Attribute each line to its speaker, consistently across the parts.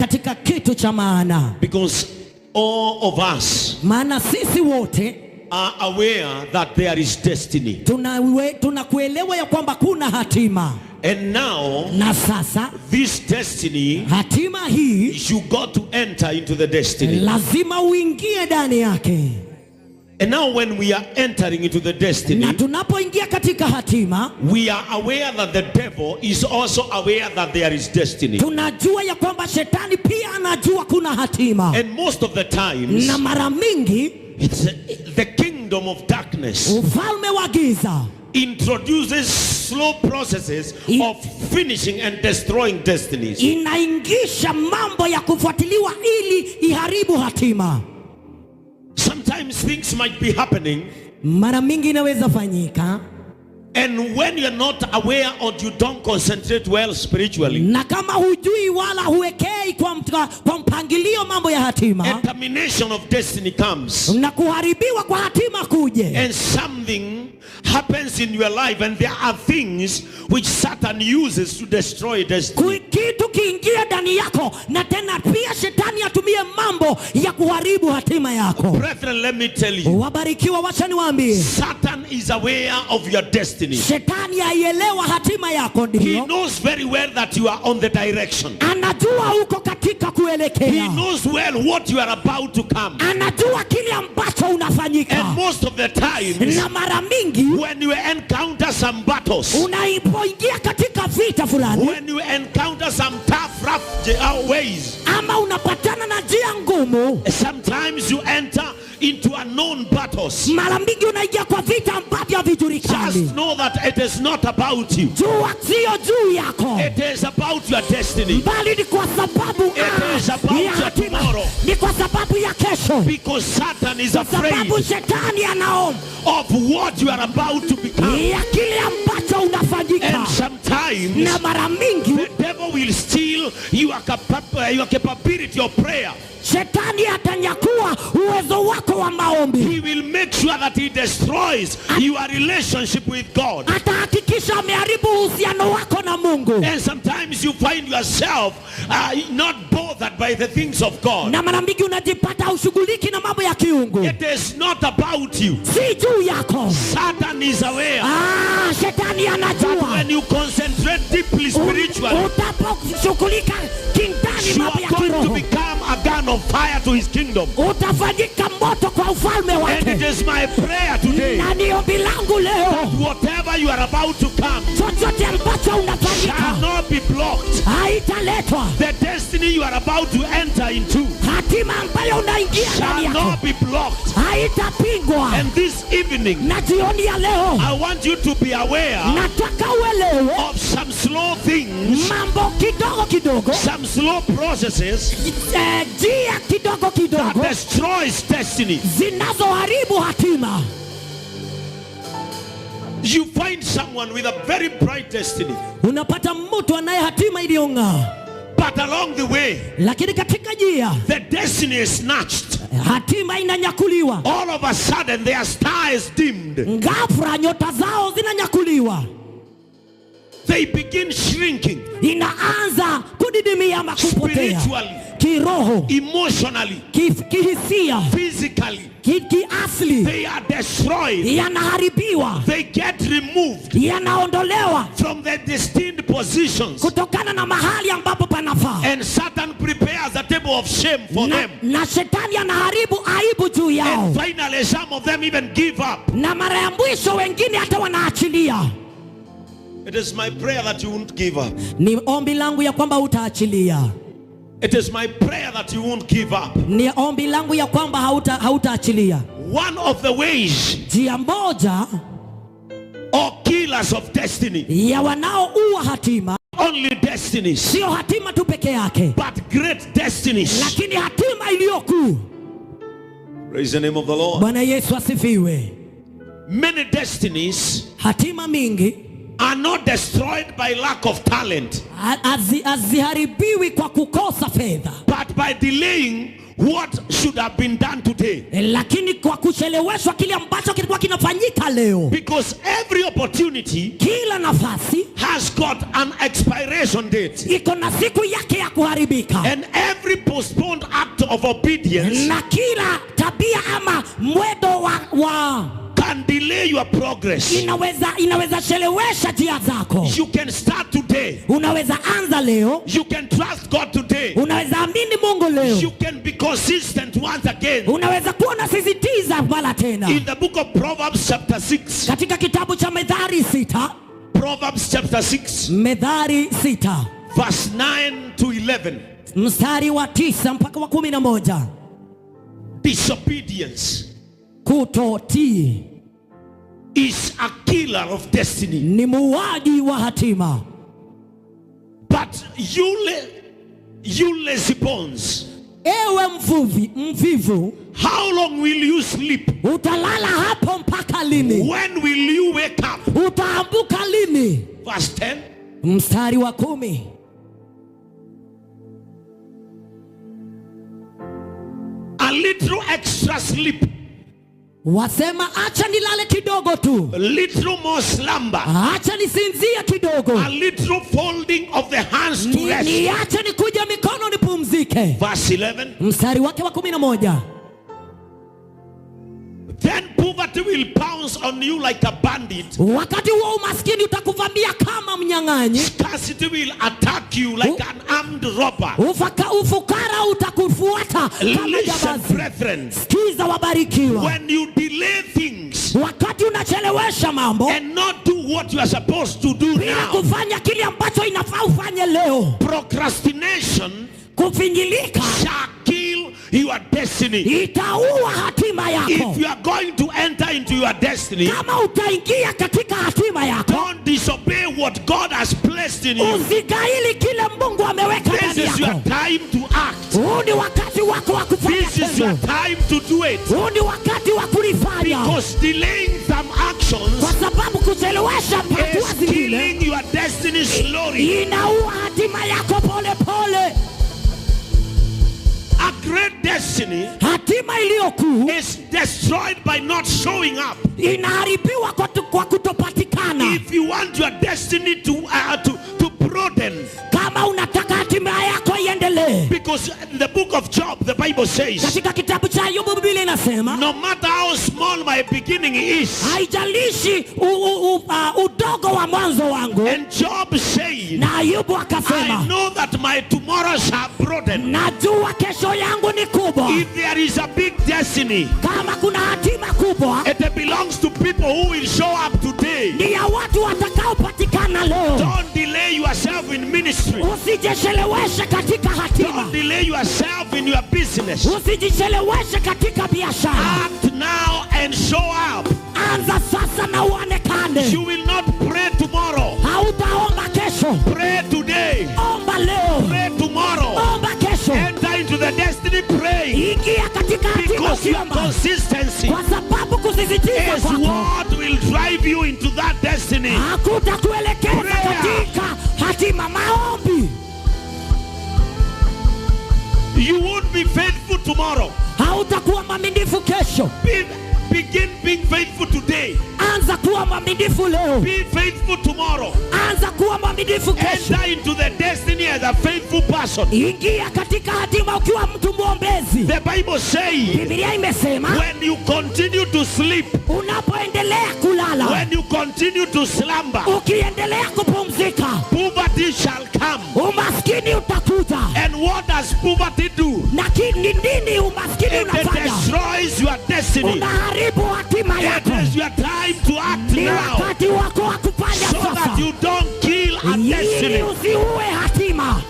Speaker 1: katika kitu cha maana.
Speaker 2: Because all of us
Speaker 1: Maana sisi wote
Speaker 2: are aware that there is destiny.
Speaker 1: Tunakuelewa ya kwamba kuna hatima.
Speaker 2: And now,
Speaker 1: Na sasa
Speaker 2: this destiny,
Speaker 1: hatima hii
Speaker 2: you got to enter into the destiny.
Speaker 1: lazima uingie ndani yake.
Speaker 2: And now when we are entering into the destiny,
Speaker 1: Na tunapoingia katika hatima,
Speaker 2: we are aware that the devil is also aware that there is destiny.
Speaker 1: tunajua ya kwamba shetani pia anajua kuna hatima.
Speaker 2: And most of the times,
Speaker 1: Na mara mingi
Speaker 2: it's the kingdom of darkness
Speaker 1: ufalme wa giza
Speaker 2: introduces slow processes of finishing and destroying destinies.
Speaker 1: inaingisha mambo ya kufuatiliwa ili iharibu hatima.
Speaker 2: Sometimes things might be happening,
Speaker 1: Mara mingi inaweza fanyika,
Speaker 2: and when you're not aware or you don't concentrate well spiritually,
Speaker 1: na kama hujui wala huwekei kwa mpangilio mambo ya
Speaker 2: a
Speaker 1: hatima,
Speaker 2: termination of destiny comes,
Speaker 1: na kuharibiwa kwa hatima kuje.
Speaker 2: and something happens in your life, and there are things which Satan uses to destroy destiny.
Speaker 1: Kitu kiingia ndani yako, na tena pia shetani atumie mambo ya kuharibu hatima yako.
Speaker 2: Brethren, let me tell you,
Speaker 1: Wabarikiwa, wacha niwaambie,
Speaker 2: Satan is aware of your destiny.
Speaker 1: shetani aielewa hatima yako.
Speaker 2: He
Speaker 1: Ndio
Speaker 2: knows very well that you are on the direction.
Speaker 1: anajua uko katika
Speaker 2: He
Speaker 1: kuelekea,
Speaker 2: knows well what you are about to come.
Speaker 1: anajua kile ambacho unafanyika.
Speaker 2: And most of the times,
Speaker 1: Na mara mingi
Speaker 2: when you encounter some battles,
Speaker 1: unapoingia katika vita fulani,
Speaker 2: when you encounter some tough, rough ways,
Speaker 1: ama unapatana na njia ngumu,
Speaker 2: sometimes you enter into unknown battles.
Speaker 1: mara mingi unaingia kwa vita ambavyo havijulikani.
Speaker 2: Just know that it is not about you.
Speaker 1: Jua sio juu yako,
Speaker 2: It is about your destiny.
Speaker 1: bali ni kwa sababu
Speaker 2: is about
Speaker 1: ya
Speaker 2: your
Speaker 1: hatima,
Speaker 2: tomorrow.
Speaker 1: ni kwa sababu ya kesho,
Speaker 2: Because Satan is
Speaker 1: kwa sababu
Speaker 2: afraid
Speaker 1: shetani anaomba
Speaker 2: of what you are about to become.
Speaker 1: ya kile ambacho unafanyika.
Speaker 2: And sometimes
Speaker 1: Na mara mingi
Speaker 2: the devil will steal your capability of prayer.
Speaker 1: shetani atanyakua uwezo wako wa maombi.
Speaker 2: He will make sure that he destroys your relationship with God.
Speaker 1: Atahakikisha ameharibu uhusiano wako na Mungu.
Speaker 2: And sometimes you find yourself not bothered by the things of God.
Speaker 1: Na mara mingi unajipata ushughuliki na mambo ya kiungu.
Speaker 2: It is not about you.
Speaker 1: Si juu yako.
Speaker 2: Satan is aware
Speaker 1: Shetani
Speaker 2: that
Speaker 1: anajua
Speaker 2: when you concentrate deeply spiritually,
Speaker 1: utaposhughulika kindani
Speaker 2: you
Speaker 1: mambo ya
Speaker 2: are going to
Speaker 1: kiroho,
Speaker 2: become a gun of fire to his kingdom.
Speaker 1: utafanyika moto kwa ufalme
Speaker 2: And it
Speaker 1: wake.
Speaker 2: is my prayer today
Speaker 1: Na ni ombi langu leo,
Speaker 2: whatever you are about to come
Speaker 1: chochote ambacho
Speaker 2: shall
Speaker 1: unafanyika
Speaker 2: not be blocked.
Speaker 1: haitaletwa.
Speaker 2: The destiny you are about to enter into
Speaker 1: Hatima ambayo unaingia ndani
Speaker 2: shall
Speaker 1: yako
Speaker 2: not be blocked.
Speaker 1: haitapingwa.
Speaker 2: And this evening,
Speaker 1: Na jioni ya leo
Speaker 2: I want you to be aware
Speaker 1: nataka uelewe
Speaker 2: of some slow things,
Speaker 1: mambo kidogo kidogo,
Speaker 2: some slow processes
Speaker 1: njia kidogo
Speaker 2: that
Speaker 1: kidogo
Speaker 2: destroys destiny.
Speaker 1: zinazoharibu hatima.
Speaker 2: You find someone with a very bright destiny,
Speaker 1: Unapata mtu anaye hatima iliyong'aa,
Speaker 2: but along the way,
Speaker 1: lakini katika njia
Speaker 2: the destiny is snatched.
Speaker 1: hatima inanyakuliwa.
Speaker 2: All of a sudden, their star is dimmed.
Speaker 1: Ghafla nyota zao zinanyakuliwa,
Speaker 2: They begin shrinking
Speaker 1: inaanza kudidimia ama kupotea
Speaker 2: spiritually,
Speaker 1: kiroho,
Speaker 2: emotionally,
Speaker 1: kihisia,
Speaker 2: physically.
Speaker 1: kiasli.
Speaker 2: They are destroyed.
Speaker 1: Yanaharibiwa,
Speaker 2: They get removed
Speaker 1: yanaondolewa
Speaker 2: from their destined positions.
Speaker 1: kutokana na mahali ambapo panafaa.
Speaker 2: And Satan prepares a table of shame for them.
Speaker 1: Na shetani anaharibu aibu juu yao,
Speaker 2: And finally, some of them even give up.
Speaker 1: na mara ya mwisho wengine hata wanaachilia.
Speaker 2: It is my prayer that you won't give up.
Speaker 1: Ni ombi langu ya kwamba utaachilia.
Speaker 2: It is my prayer that you won't give up.
Speaker 1: Ni ombi langu ya kwamba hautaachilia.
Speaker 2: One of the ways
Speaker 1: Njia moja
Speaker 2: or killers of destiny,
Speaker 1: ya wanaoua hatima,
Speaker 2: only destinies,
Speaker 1: sio hatima tu peke yake,
Speaker 2: but great destinies.
Speaker 1: lakini hatima iliyokuu.
Speaker 2: Praise the name of the Lord.
Speaker 1: Bwana Yesu asifiwe.
Speaker 2: Many destinies
Speaker 1: Hatima mingi
Speaker 2: are not destroyed by lack of talent,
Speaker 1: haziharibiwi kwa kukosa fedha,
Speaker 2: but by delaying what should have been done today.
Speaker 1: lakini kwa kucheleweshwa kile ambacho kilikuwa kinafanyika leo.
Speaker 2: Because every opportunity
Speaker 1: Kila nafasi
Speaker 2: has got an expiration date,
Speaker 1: iko na siku yake ya kuharibika,
Speaker 2: and every postponed act of obedience
Speaker 1: na kila tabia ama mwedo wa
Speaker 2: can delay your progress.
Speaker 1: inaweza chelewesha njia zako.
Speaker 2: You can start today.
Speaker 1: Unaweza anza leo.
Speaker 2: You can trust God today.
Speaker 1: Unaweza amini Mungu leo.
Speaker 2: You can be consistent once again.
Speaker 1: Unaweza kuwa unasisitiza mara tena.
Speaker 2: In the book of Proverbs chapter 6.
Speaker 1: Katika kitabu cha Methali 6.
Speaker 2: Proverbs chapter 6.
Speaker 1: Methali 6.
Speaker 2: Verse 9 to 11.
Speaker 1: Mstari wa 9 mpaka wa 11.
Speaker 2: Disobedience
Speaker 1: kutotii
Speaker 2: is a killer of destiny.
Speaker 1: Ni muuaji wa hatima.
Speaker 2: But you lazy bones,
Speaker 1: ewe mvivu,
Speaker 2: how long will you sleep?
Speaker 1: Utalala hapo mpaka lini?
Speaker 2: When will you wake up?
Speaker 1: Utaambuka lini?
Speaker 2: Verse 10.
Speaker 1: Mstari wa 10.
Speaker 2: A little extra sleep,
Speaker 1: wasema acha nilale kidogo tu.
Speaker 2: a little more slumber,
Speaker 1: acha nisinzie kidogo.
Speaker 2: a little folding of the hands to rest.
Speaker 1: Acha nikuja mikono nipumzike.
Speaker 2: Verse 11.
Speaker 1: Mstari wake wa 11.
Speaker 2: Then poverty will pounce on you like a bandit.
Speaker 1: Wakati huo umaskini utakuvamia kama mnyang'anyi.
Speaker 2: Scarcity will attack you like an armed robber.
Speaker 1: Ufukara utakufuata kama jambazi.
Speaker 2: Brethren,
Speaker 1: sikiza wabarikiwa.
Speaker 2: When you delay things,
Speaker 1: wakati unachelewesha mambo
Speaker 2: and not do what you are supposed to do
Speaker 1: bila
Speaker 2: now,
Speaker 1: kufanya kile ambacho inafaa ufanye leo,
Speaker 2: procrastination
Speaker 1: kufinyilika
Speaker 2: shall kill your destiny.
Speaker 1: itaua hatima yako.
Speaker 2: If you are going to enter into your destiny,
Speaker 1: kama utaingia katika hatima yako,
Speaker 2: don't disobey what God has placed in you.
Speaker 1: usigaili kile Mungu ameweka ndani
Speaker 2: This is
Speaker 1: yako.
Speaker 2: your time to act.
Speaker 1: Huu ni wakati wako wa kufanya
Speaker 2: This is your time to do it.
Speaker 1: Huu ni wakati wa kulifanya.
Speaker 2: Because delaying some actions
Speaker 1: kwa sababu kuchelewesha hatua
Speaker 2: is
Speaker 1: zingine
Speaker 2: killing your destiny slowly.
Speaker 1: inaua hatima yako pole pole.
Speaker 2: A great destiny
Speaker 1: hatima iliyokuu
Speaker 2: is destroyed by not showing up.
Speaker 1: inaharibiwa kwa kutopatikana.
Speaker 2: If you want your destiny to broaden,
Speaker 1: kama unataka hatima yako iendelee,
Speaker 2: because in the book of Job the Bible says,
Speaker 1: katika kitabu cha Ayubu Biblia inasema,
Speaker 2: no matter how small my beginning is,
Speaker 1: haijalishi udogo wa mwanzo wangu.
Speaker 2: and Job said,
Speaker 1: na Ayubu akasema,
Speaker 2: I know that my tomorrow shall broaden.
Speaker 1: najua kesho yangu ni kubwa.
Speaker 2: If there is a big destiny,
Speaker 1: kama kuna hatima kubwa,
Speaker 2: it belongs to people who will show up today.
Speaker 1: ni ya watu watakaopatikana leo.
Speaker 2: Don't delay yourself in ministry.
Speaker 1: Usijicheleweshe katika hatima.
Speaker 2: Don't delay yourself in your business.
Speaker 1: Usijicheleweshe katika biashara.
Speaker 2: Act now and show up.
Speaker 1: Anza sasa na uonekane.
Speaker 2: You will not pray tomorrow.
Speaker 1: Hautaomba kesho.
Speaker 2: Pray today.
Speaker 1: Omba leo.
Speaker 2: Pray tomorrow.
Speaker 1: Omba kesho.
Speaker 2: Enter into the destiny praying.
Speaker 1: Ingia katika hatima
Speaker 2: Because your
Speaker 1: ukiomba.
Speaker 2: consistency
Speaker 1: Kwa sababu kusisitiza
Speaker 2: is
Speaker 1: kwako
Speaker 2: what will drive you into that destiny.
Speaker 1: hakutakuelekeza
Speaker 2: Prayer.
Speaker 1: katika hatima. Maombi.
Speaker 2: You won't be faithful tomorrow.
Speaker 1: Hautakuwa mwaminifu kesho.
Speaker 2: Begin being faithful today.
Speaker 1: Anza kuwa mwaminifu leo.
Speaker 2: Be faithful tomorrow.
Speaker 1: Anza kuwa mwaminifu kesho.
Speaker 2: Enter into the destiny as a faithful person.
Speaker 1: Ingia katika hatima ukiwa mtu mwombezi.
Speaker 2: The Bible says,
Speaker 1: Biblia imesema,
Speaker 2: when you continue to sleep,
Speaker 1: unapoendelea kulala,
Speaker 2: when you continue to slumber,
Speaker 1: ukiendelea kupumzika,
Speaker 2: poverty shall come.
Speaker 1: umaskini utakuja.
Speaker 2: And what does poverty do?
Speaker 1: Na nini umaskini
Speaker 2: It
Speaker 1: unafanya?
Speaker 2: destroys your destiny.
Speaker 1: Unaharibu hatima
Speaker 2: It
Speaker 1: yako.
Speaker 2: is your time to act
Speaker 1: Ni
Speaker 2: now,
Speaker 1: wakati wako wa kufanya
Speaker 2: so that
Speaker 1: sasa,
Speaker 2: you don't kill a
Speaker 1: ili
Speaker 2: destiny.
Speaker 1: usiue hatima.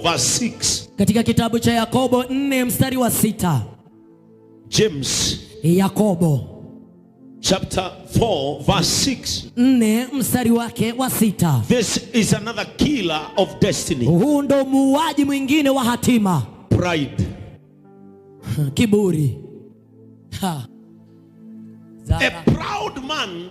Speaker 2: Verse 6.
Speaker 1: Katika kitabu cha Yakobo 4 mstari wa 6.
Speaker 2: James
Speaker 1: Yakobo
Speaker 2: chapter 4 verse 6.
Speaker 1: 4 mstari wake wa 6.
Speaker 2: This is another killer of destiny.
Speaker 1: Huu ndo muuaji mwingine wa hatima.
Speaker 2: Pride.
Speaker 1: Kiburi.
Speaker 2: A proud man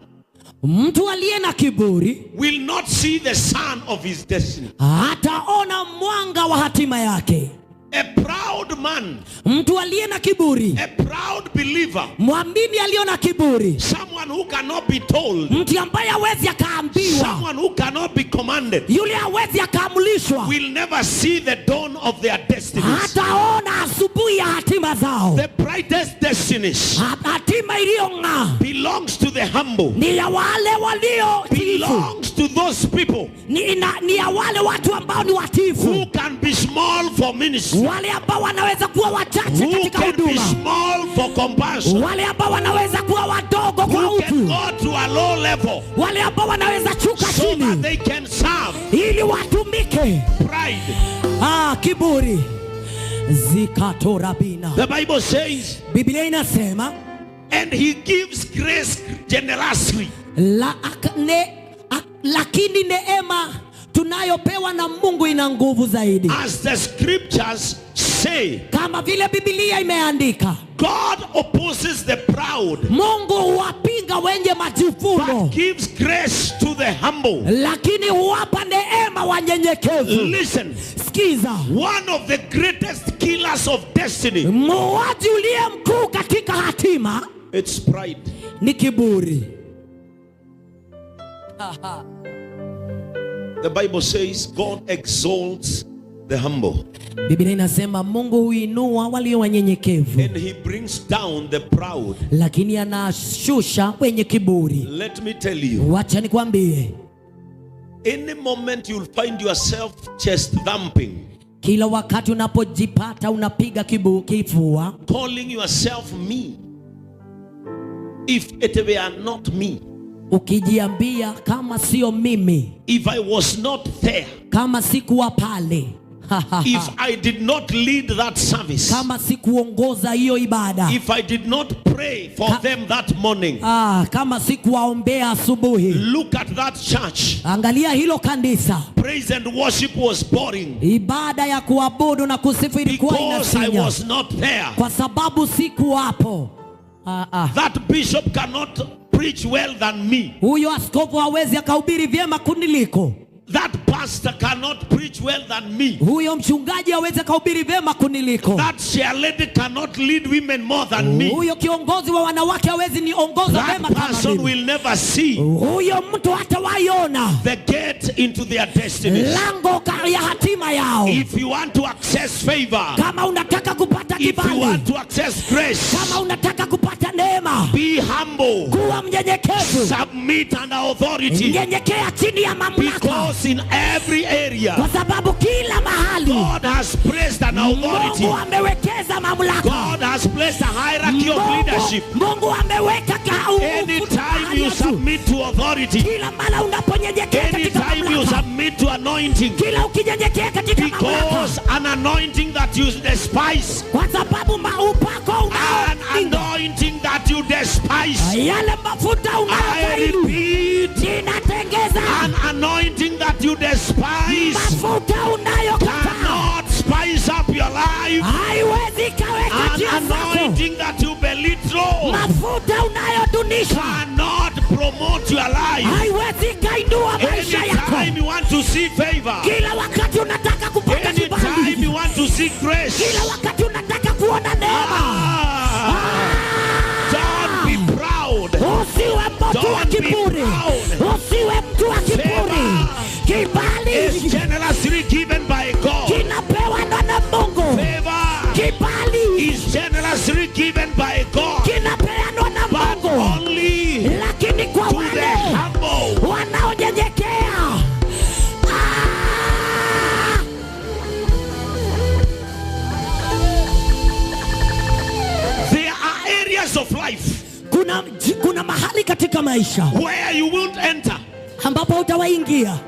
Speaker 1: mtu aliye na kiburi
Speaker 2: will not see the sun of his destiny.
Speaker 1: hataona mwanga wa hatima yake.
Speaker 2: A proud man,
Speaker 1: mtu aliye na kiburi,
Speaker 2: a proud believer,
Speaker 1: mwamini aliyo na kiburi,
Speaker 2: someone who cannot be told,
Speaker 1: mtu ambaye hawezi akaambiwa,
Speaker 2: someone who cannot be commanded,
Speaker 1: yule hawezi akaamrishwa,
Speaker 2: will never see the dawn of their destinies.
Speaker 1: hataona asubuhi ya hatima zao.
Speaker 2: The brightest destinies
Speaker 1: Hatima iliyong'aa
Speaker 2: belongs to the humble,
Speaker 1: ni ya wale walio tiifu,
Speaker 2: belongs to those people
Speaker 1: ni ya wale watu ambao ni watiifu,
Speaker 2: who can be small for ministry,
Speaker 1: wale ambao wanaweza kuwa wachache
Speaker 2: who
Speaker 1: katika
Speaker 2: can be
Speaker 1: huduma,
Speaker 2: small for compassion,
Speaker 1: wale ambao wanaweza kuwa wadogo kwa
Speaker 2: who can
Speaker 1: utu,
Speaker 2: go to a low level
Speaker 1: wale ambao wanaweza chuka
Speaker 2: so that
Speaker 1: chini
Speaker 2: they can serve.
Speaker 1: ili watumike.
Speaker 2: Pride.
Speaker 1: Kiburi. Zikatorabina.
Speaker 2: The Bible says,
Speaker 1: Biblia inasema
Speaker 2: and he gives grace generously.
Speaker 1: Lakini neema tunayopewa na Mungu ina nguvu zaidi.
Speaker 2: As the scriptures say,
Speaker 1: kama vile Biblia imeandika,
Speaker 2: God opposes the proud,
Speaker 1: Mungu huwapinga wenye majivuno,
Speaker 2: but gives grace to the humble.
Speaker 1: lakini huwapa neema wanyenyekevu.
Speaker 2: Listen,
Speaker 1: Sikiza,
Speaker 2: one of the greatest killers of destiny,
Speaker 1: muuaji uliye mkuu katika hatima,
Speaker 2: it's pride.
Speaker 1: ni kiburi.
Speaker 2: The Bible says God exalts the humble,
Speaker 1: Biblia inasema Mungu huinua walio wanyenyekevu,
Speaker 2: and he brings down the proud.
Speaker 1: lakini anashusha wenye kiburi.
Speaker 2: Let me tell you,
Speaker 1: Wacha nikwambie,
Speaker 2: any moment you'll find yourself chest thumping,
Speaker 1: kila wakati unapojipata unapiga kifua,
Speaker 2: calling yourself me, if it were not me,
Speaker 1: ukijiambia kama sio mimi,
Speaker 2: if I was not there,
Speaker 1: kama sikuwa pale,
Speaker 2: if I did not lead that service,
Speaker 1: kama sikuongoza hiyo ibada,
Speaker 2: if I did not pray for them that morning,
Speaker 1: kama sikuwaombea asubuhi,
Speaker 2: look at that church.
Speaker 1: angalia hilo kanisa,
Speaker 2: Praise and worship was boring
Speaker 1: ibada ya kuabudu na kusifu ilikuwa
Speaker 2: because I
Speaker 1: inasinya,
Speaker 2: was not there.
Speaker 1: kwa sababu sikuwapo.
Speaker 2: That bishop cannot preach well than me.
Speaker 1: Huyo askofu hawezi akahubiri vyema kuniliko.
Speaker 2: That pastor cannot preach well than me.
Speaker 1: Huyo mchungaji hawezi akahubiri vyema kuniliko.
Speaker 2: That chairlady cannot lead women more than me.
Speaker 1: Huyo kiongozi wa wanawake hawezi niongoza vyema
Speaker 2: That
Speaker 1: kama
Speaker 2: person
Speaker 1: mimi.
Speaker 2: will never see
Speaker 1: Huyo mtu hatawaiona
Speaker 2: the gate into their destinies.
Speaker 1: lango ya hatima yao.
Speaker 2: If you want to access favor,
Speaker 1: Kama unataka kupata
Speaker 2: if you
Speaker 1: kibali,
Speaker 2: want to access grace,
Speaker 1: kama unataka kupata neema,
Speaker 2: be humble,
Speaker 1: kuwa mnyenyekevu,
Speaker 2: submit under authority,
Speaker 1: nyenyekea chini ya mamlaka,
Speaker 2: because in every area
Speaker 1: kwa sababu kila mahali
Speaker 2: God has placed an authority.
Speaker 1: Mungu amewekeza mamlaka.
Speaker 2: God has placed a hierarchy of leadership.
Speaker 1: Mungu ameweka
Speaker 2: Anytime you submit to authority,
Speaker 1: kila mara unaponyenyekea katika
Speaker 2: anytime you
Speaker 1: mamlaka,
Speaker 2: submit to anointing,
Speaker 1: kila ukinyenyekea katika mamlaka,
Speaker 2: because an anointing that you despise,
Speaker 1: kwa sababu upako
Speaker 2: an
Speaker 1: unaopinga,
Speaker 2: anointing that you despise,
Speaker 1: yale mafuta
Speaker 2: I
Speaker 1: unayokailu,
Speaker 2: repeat,
Speaker 1: ninatengeza
Speaker 2: an anointing that you despise
Speaker 1: mafuta unayokataa,
Speaker 2: cannot spice up your life.
Speaker 1: haiwezi kaweka
Speaker 2: An
Speaker 1: njia zako,
Speaker 2: anointing that you belittle
Speaker 1: mafuta unayodunisha
Speaker 2: cannot promote your life.
Speaker 1: haiwezi kainua maisha yako.
Speaker 2: Anytime you want to see favor,
Speaker 1: Kila wakati unataka kupata
Speaker 2: anytime
Speaker 1: kibali,
Speaker 2: you want to see grace,
Speaker 1: kila wakati unataka kuona neema,
Speaker 2: don't be proud.
Speaker 1: usiwe mtu wa kiburi, usiwe mtu wa kiburi. Kibali
Speaker 2: It's generously given by God.
Speaker 1: kinapewa na Mungu.
Speaker 2: Favor
Speaker 1: Kibali
Speaker 2: is generously given by God,
Speaker 1: kinapeanwa na
Speaker 2: but
Speaker 1: Mungu,
Speaker 2: only
Speaker 1: lakini kwa
Speaker 2: to the
Speaker 1: wale
Speaker 2: humble.
Speaker 1: wanaonyenyekea.
Speaker 2: There are areas of life
Speaker 1: Kuna mahali katika maisha
Speaker 2: where you won't enter
Speaker 1: ambapo utawaingia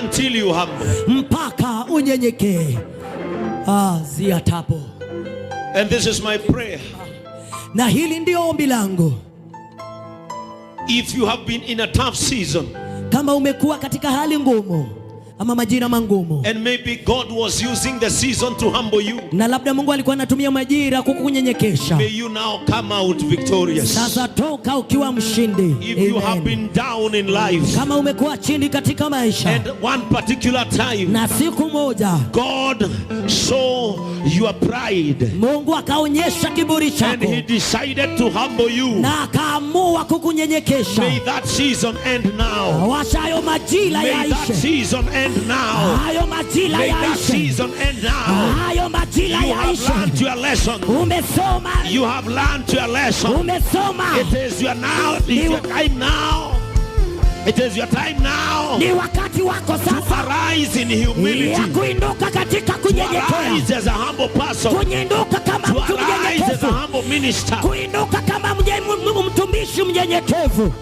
Speaker 2: until you humble.
Speaker 1: mpaka unyenyekee. Ziatapo.
Speaker 2: And this is my prayer.
Speaker 1: Na hili ndio ombi langu.
Speaker 2: If you have been in a tough season,
Speaker 1: Kama umekuwa katika hali ngumu, ama majira mangumu.
Speaker 2: And maybe God was using the season to humble you.
Speaker 1: Na labda Mungu alikuwa anatumia majira kukunyenyekesha.
Speaker 2: May you now come out victorious.
Speaker 1: Sasa toka ukiwa mshindi.
Speaker 2: If you have been down in life,
Speaker 1: kama umekuwa chini katika maisha,
Speaker 2: and one particular time,
Speaker 1: na siku moja
Speaker 2: God saw your pride,
Speaker 1: Mungu akaonyesha kiburi chako,
Speaker 2: and He decided to humble you,
Speaker 1: na akaamua kukunyenyekesha.
Speaker 2: may that season end now.
Speaker 1: Wacha hayo majira
Speaker 2: May that
Speaker 1: yaishe.
Speaker 2: season end now.
Speaker 1: Hayo majira
Speaker 2: May that
Speaker 1: yaishe.
Speaker 2: season end now.
Speaker 1: Hayo majira
Speaker 2: You have
Speaker 1: yaishe.
Speaker 2: learned your lesson.
Speaker 1: Umesoma.
Speaker 2: You have learned your lesson.
Speaker 1: Umesoma.
Speaker 2: It is your now. It is your time now. It is your time now.
Speaker 1: Ni wakati wako
Speaker 2: To
Speaker 1: sasa
Speaker 2: arise in humility.
Speaker 1: ya kuinuka katika
Speaker 2: To
Speaker 1: kunyenyekea.
Speaker 2: arise as a humble person.
Speaker 1: Kuinuka kama
Speaker 2: To
Speaker 1: mtu
Speaker 2: arise as a
Speaker 1: mnyenyekevu.
Speaker 2: humble minister.
Speaker 1: Kuinuka kama mtumishi mnyenyekevu.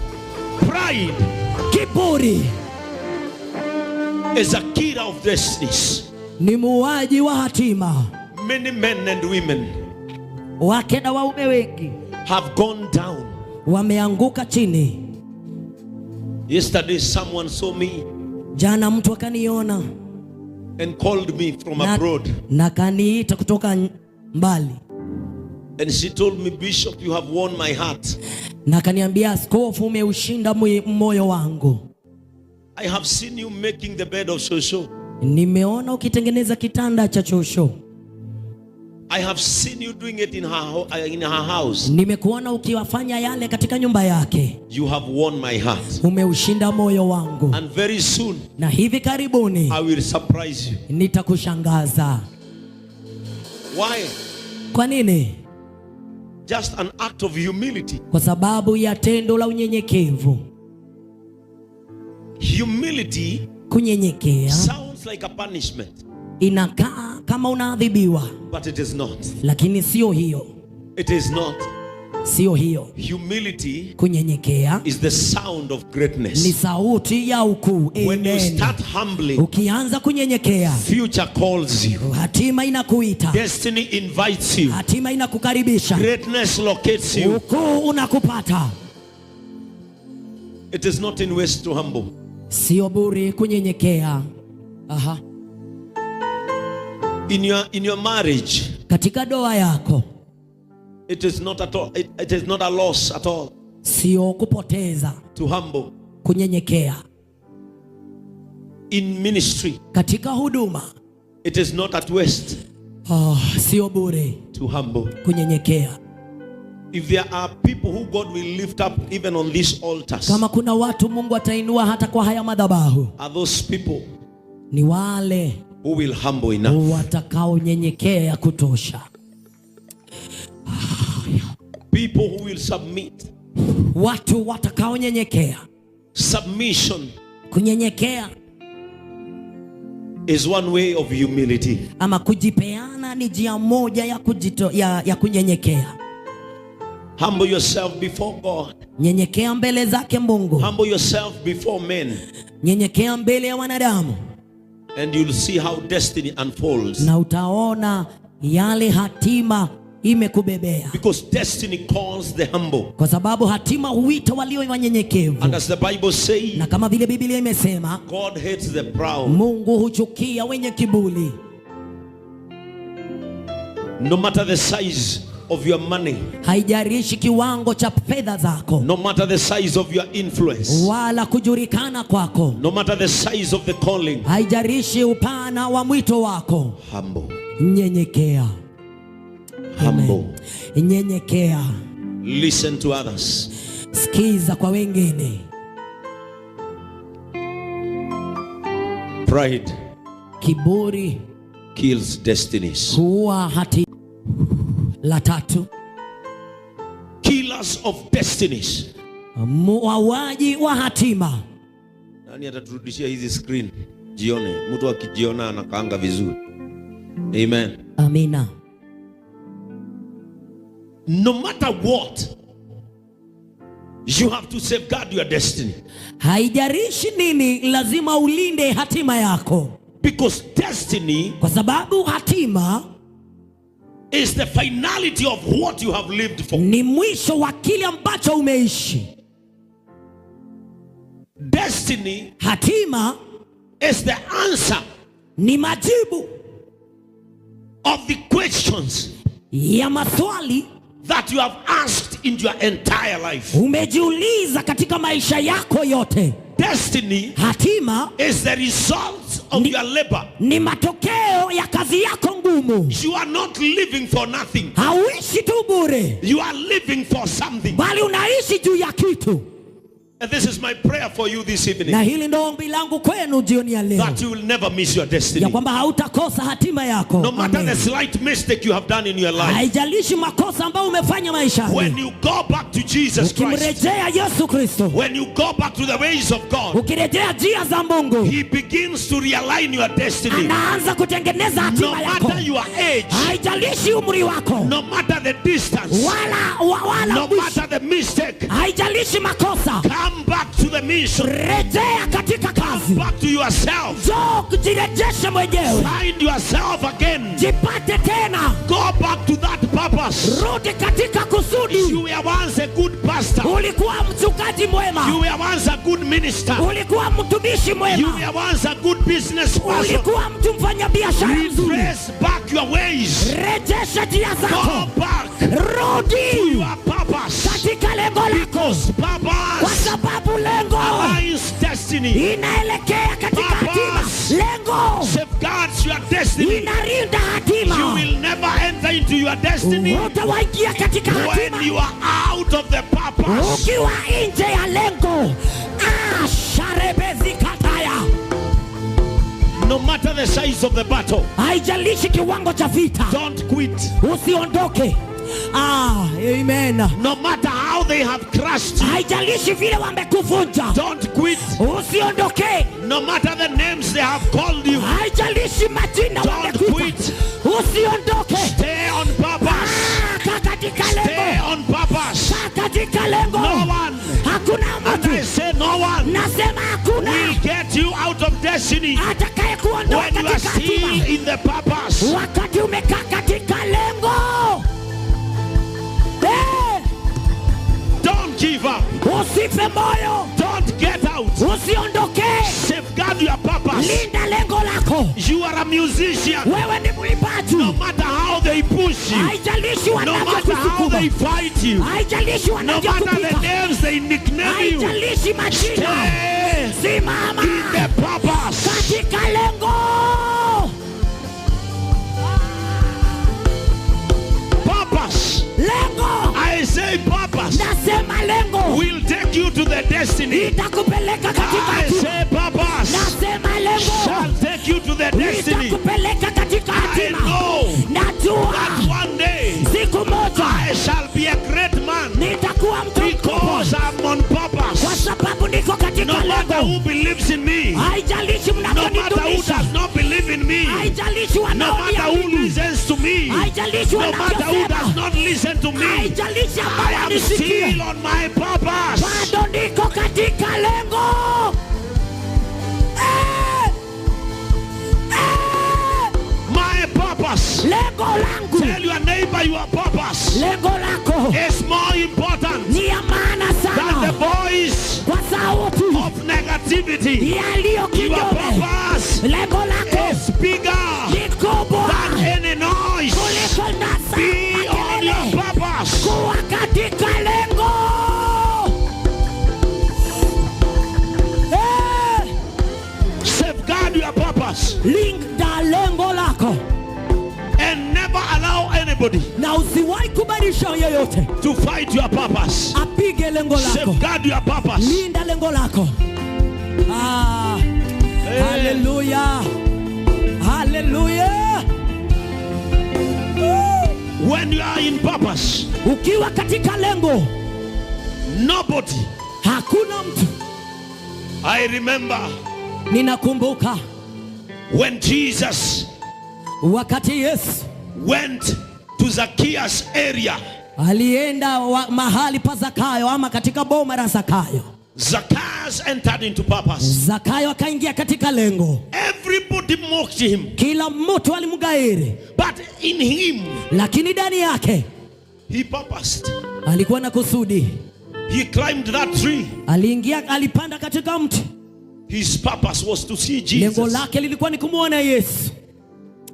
Speaker 2: Pride
Speaker 1: Kiburi
Speaker 2: is a killer of destinies.
Speaker 1: ni muuaji wa hatima.
Speaker 2: Many men and women
Speaker 1: Wake na waume wengi
Speaker 2: have gone down.
Speaker 1: wameanguka chini.
Speaker 2: Yesterday someone saw me
Speaker 1: Jana mtu akaniona
Speaker 2: and called me from abroad.
Speaker 1: na kaniita kutoka mbali,
Speaker 2: And she told me, Bishop, you have won my heart.
Speaker 1: na kaniambia, askofu, umeushinda moyo wangu.
Speaker 2: I have seen you making the bed of shosho.
Speaker 1: Nimeona ukitengeneza kitanda cha chosho.
Speaker 2: I have seen you doing it in her house.
Speaker 1: Nimekuona ukiwafanya yale katika nyumba yake.
Speaker 2: You have won my heart.
Speaker 1: Umeushinda moyo wangu.
Speaker 2: And very soon,
Speaker 1: Na hivi karibuni
Speaker 2: I will surprise you.
Speaker 1: nitakushangaza.
Speaker 2: Why?
Speaker 1: Kwa nini?
Speaker 2: Just an act of humility.
Speaker 1: Kwa sababu ya tendo la unyenyekevu.
Speaker 2: Humility
Speaker 1: Kunyenyekea
Speaker 2: sounds like a punishment,
Speaker 1: inakaa kama unaadhibiwa,
Speaker 2: but it is not.
Speaker 1: lakini sio hiyo.
Speaker 2: It is not.
Speaker 1: Sio hiyo.
Speaker 2: Humility
Speaker 1: Kunyenyekea
Speaker 2: is the sound of
Speaker 1: ni
Speaker 2: greatness.
Speaker 1: sauti ya ukuu.
Speaker 2: When you
Speaker 1: Amen.
Speaker 2: start humbling,
Speaker 1: Ukianza kunyenyekea,
Speaker 2: future calls you.
Speaker 1: hatima inakuita.
Speaker 2: Destiny invites you.
Speaker 1: Hatima inakukaribisha.
Speaker 2: Greatness locates you.
Speaker 1: Ukuu unakupata.
Speaker 2: It is not in waste to humble.
Speaker 1: Sio bure kunyenyekea. Aha.
Speaker 2: In your marriage,
Speaker 1: Katika doa yako
Speaker 2: it is not at all. It is not a loss at all
Speaker 1: sio kupoteza
Speaker 2: to humble.
Speaker 1: kunyenyekea.
Speaker 2: In ministry,
Speaker 1: Katika huduma
Speaker 2: it is not at waste
Speaker 1: sio bure
Speaker 2: to humble.
Speaker 1: kunyenyekea.
Speaker 2: If there are people who God will lift up even on these altars,
Speaker 1: Kama kuna watu Mungu atainua hata kwa haya madhabahu,
Speaker 2: are those people
Speaker 1: ni wale
Speaker 2: who will humble enough.
Speaker 1: watakaonyenyekea kutosha.
Speaker 2: People who will submit.
Speaker 1: Watu watakaonyenyekea.
Speaker 2: Submission
Speaker 1: Kunyenyekea
Speaker 2: is one way of humility.
Speaker 1: ama kujipeana ni njia moja ya kunyenyekea.
Speaker 2: Humble yourself before God.
Speaker 1: Nyenyekea mbele zake Mungu.
Speaker 2: Humble yourself before men,
Speaker 1: Nyenyekea mbele ya wanadamu,
Speaker 2: and you'll see how destiny unfolds.
Speaker 1: na utaona yale hatima imekubebea.
Speaker 2: Because destiny calls the humble.
Speaker 1: Kwa sababu hatima huita walio wanyenyekevu.
Speaker 2: And as the Bible says,
Speaker 1: Na kama vile Biblia imesema,
Speaker 2: God hates the proud.
Speaker 1: Mungu huchukia wenye kiburi.
Speaker 2: No matter the size of your money,
Speaker 1: Haijalishi kiwango cha fedha zako,
Speaker 2: no matter the size of your influence,
Speaker 1: wala kujulikana kwako,
Speaker 2: no matter the size of the calling,
Speaker 1: haijalishi upana wa mwito wako.
Speaker 2: humble.
Speaker 1: Nyenyekea.
Speaker 2: Humble.
Speaker 1: Nyenyekea.
Speaker 2: Listen to others.
Speaker 1: Sikiza kwa wengine.
Speaker 2: Pride
Speaker 1: Kiburi
Speaker 2: kills destinies.
Speaker 1: huwa hatima. La tatu,
Speaker 2: Killers of destinies.
Speaker 1: muuaji wa hatima.
Speaker 2: Nani ataturudishia hizi screen? Jione. Mtu akijiona anakaanga vizuri. Amen.
Speaker 1: Amina.
Speaker 2: No matter what, you have to safeguard your destiny.
Speaker 1: Haijalishi nini, lazima ulinde hatima yako.
Speaker 2: Because destiny
Speaker 1: Kwa sababu hatima
Speaker 2: is the finality of what you have lived for.
Speaker 1: ni mwisho wa kile ambacho umeishi.
Speaker 2: Destiny
Speaker 1: Hatima
Speaker 2: is the answer
Speaker 1: ni majibu
Speaker 2: of the questions
Speaker 1: ya maswali
Speaker 2: that you have asked in your entire life.
Speaker 1: umejiuliza katika maisha yako yote.
Speaker 2: Destiny,
Speaker 1: hatima,
Speaker 2: is the result of your labor.
Speaker 1: Ni matokeo ya kazi yako ngumu.
Speaker 2: You are not living for nothing.
Speaker 1: Hauishi tu bure.
Speaker 2: You are living for something.
Speaker 1: Bali unaishi juu ya kitu.
Speaker 2: And this is my prayer for you this evening.
Speaker 1: Na hili ndo ombi langu kwenu jioni ya leo.
Speaker 2: That you will never miss your destiny.
Speaker 1: Ya kwamba hautakosa hatima yako.
Speaker 2: No matter the slight mistake you have done in your life.
Speaker 1: Haijalishi makosa ambayo umefanya maishani.
Speaker 2: When you go back to Jesus Christ.
Speaker 1: Ukimrejea Yesu Kristo.
Speaker 2: When you go back to the ways of God.
Speaker 1: Ukirejea njia za Mungu.
Speaker 2: He begins to realign your destiny.
Speaker 1: Anaanza kutengeneza hatima yako.
Speaker 2: No matter your age.
Speaker 1: Haijalishi umri wako.
Speaker 2: No matter the distance.
Speaker 1: Wala
Speaker 2: no matter the mistake.
Speaker 1: Haijalishi makosa.
Speaker 2: Come back to the mission.
Speaker 1: Rejea katika kazi.
Speaker 2: Come back to yourself.
Speaker 1: Jirejeshe mwenyewe.
Speaker 2: Find yourself again.
Speaker 1: Jipate tena.
Speaker 2: Go back to that purpose.
Speaker 1: Rudi katika kusudi.
Speaker 2: You were once a good pastor.
Speaker 1: Ulikuwa mchungaji mwema.
Speaker 2: You were once a good minister.
Speaker 1: Ulikuwa mtumishi mwema.
Speaker 2: You were once a good business person.
Speaker 1: Ulikuwa mtu mfanyabiashara mzuri.
Speaker 2: Retrace back your ways.
Speaker 1: Rejesha njia zako.
Speaker 2: Go back.
Speaker 1: Rudi
Speaker 2: to your purpose.
Speaker 1: Katika lengo lako.
Speaker 2: Because purpose.
Speaker 1: Kwa sababu lengo
Speaker 2: aligns destiny.
Speaker 1: Inaelekea katika hatima. Lengo
Speaker 2: safeguards your destiny.
Speaker 1: Inalinda hatima.
Speaker 2: You will never enter into your destiny.
Speaker 1: Utawaingia katika hatima.
Speaker 2: When you are out of the purpose.
Speaker 1: Ukiwa nje ya lengo. Sharebezi kataya.
Speaker 2: No matter the size of the battle.
Speaker 1: Haijalishi kiwango cha vita.
Speaker 2: Don't quit.
Speaker 1: Usiondoke. Amen.
Speaker 2: No matter how they have crushed you.
Speaker 1: Haijalishi vile wamekuvunja.
Speaker 2: Don't quit.
Speaker 1: Usiondoke.
Speaker 2: No matter the names they have called you.
Speaker 1: Haijalishi majina wamekuita.
Speaker 2: Don't quit.
Speaker 1: Usiondoke.
Speaker 2: Stay on purpose.
Speaker 1: Katika lengo.
Speaker 2: Stay on purpose.
Speaker 1: Katika lengo.
Speaker 2: No one.
Speaker 1: Hakuna mtu.
Speaker 2: And I say no one.
Speaker 1: Nasema hakuna.
Speaker 2: Will get you out of destiny.
Speaker 1: Atakaye kuondoa
Speaker 2: when you are still in the purpose.
Speaker 1: Wakati umekaa katika lengo.
Speaker 2: Don't give up.
Speaker 1: Usife moyo.
Speaker 2: Don't get out.
Speaker 1: Usiondoke.
Speaker 2: Safeguard your purpose.
Speaker 1: Linda lengo lako.
Speaker 2: You are a musician.
Speaker 1: Wewe ni mwimbaji.
Speaker 2: No matter how they push you.
Speaker 1: Haijalishi
Speaker 2: wanavyokusukuma. No matter how they fight you.
Speaker 1: Haijalishi wanavyokupika.
Speaker 2: No matter the names they nickname you.
Speaker 1: Haijalishi majina. Simama.
Speaker 2: In the purpose.
Speaker 1: Katika lengo.
Speaker 2: Purpose.
Speaker 1: Lengo.
Speaker 2: I say purpose.
Speaker 1: Nasema lengo.
Speaker 2: Will take you to the destiny.
Speaker 1: Itakupeleka katika
Speaker 2: I say purpose.
Speaker 1: Nasema lengo.
Speaker 2: Shall take you to the destiny.
Speaker 1: Itakupeleka katika hatima.
Speaker 2: I know.
Speaker 1: Najua.
Speaker 2: That one day.
Speaker 1: Siku moja.
Speaker 2: I shall be a great man.
Speaker 1: Nitakuwa mtu mkubwa.
Speaker 2: Because I'm on purpose.
Speaker 1: Kwa sababu niko katika lengo.
Speaker 2: No matter who believes in me.
Speaker 1: Haijalishi mnavyonidumisha.
Speaker 2: No matter who does not believe in me.
Speaker 1: Haijalishi wanaoniamini.
Speaker 2: No matter who listens to me.
Speaker 1: Haijalishi wanavyosema.
Speaker 2: No matter who does not listen to me.
Speaker 1: Haijalishi ambao
Speaker 2: I am still on my purpose.
Speaker 1: Bado niko katika lengo.
Speaker 2: My purpose.
Speaker 1: Lengo langu.
Speaker 2: Tell your neighbor your purpose.
Speaker 1: Lengo lako.
Speaker 2: Is more important.
Speaker 1: Ni ya maana sana.
Speaker 2: Than the voice.
Speaker 1: Kwa sauti.
Speaker 2: Of negativity.
Speaker 1: Yaliyo kinyume.
Speaker 2: Your purpose.
Speaker 1: Lengo lako.
Speaker 2: Is bigger.
Speaker 1: Ni kubwa.
Speaker 2: Than any noise.
Speaker 1: Kuliko nasa.
Speaker 2: Be on your purpose.
Speaker 1: Kuwa katika lengo.
Speaker 2: Safeguard your purpose.
Speaker 1: Linda lengo lako.
Speaker 2: And never allow anybody.
Speaker 1: Na usiwahi kubadilisha yoyote.
Speaker 2: To fight your purpose.
Speaker 1: Apige lengo lako.
Speaker 2: Safeguard your purpose.
Speaker 1: Linda lengo lako. Hallelujah. Hallelujah.
Speaker 2: When you are in purpose.
Speaker 1: Ukiwa katika lengo.
Speaker 2: Nobody.
Speaker 1: Hakuna mtu.
Speaker 2: I remember.
Speaker 1: Ninakumbuka.
Speaker 2: When Jesus.
Speaker 1: Wakati Yesu.
Speaker 2: Went to Zacchaeus area.
Speaker 1: Alienda mahali pa Zakayo ama katika boma la Zakayo.
Speaker 2: Zacchaeus entered into purpose.
Speaker 1: Zakayo akaingia katika lengo.
Speaker 2: Everybody mocked him.
Speaker 1: Kila mtu alimgairi.
Speaker 2: But in him.
Speaker 1: Lakini ndani yake.
Speaker 2: He purposed.
Speaker 1: Alikuwa na kusudi.
Speaker 2: He climbed that tree.
Speaker 1: Alipanda katika mti.
Speaker 2: His purpose was to see
Speaker 1: Lengo
Speaker 2: Jesus.
Speaker 1: lake lilikuwa ni kumwona Yesu.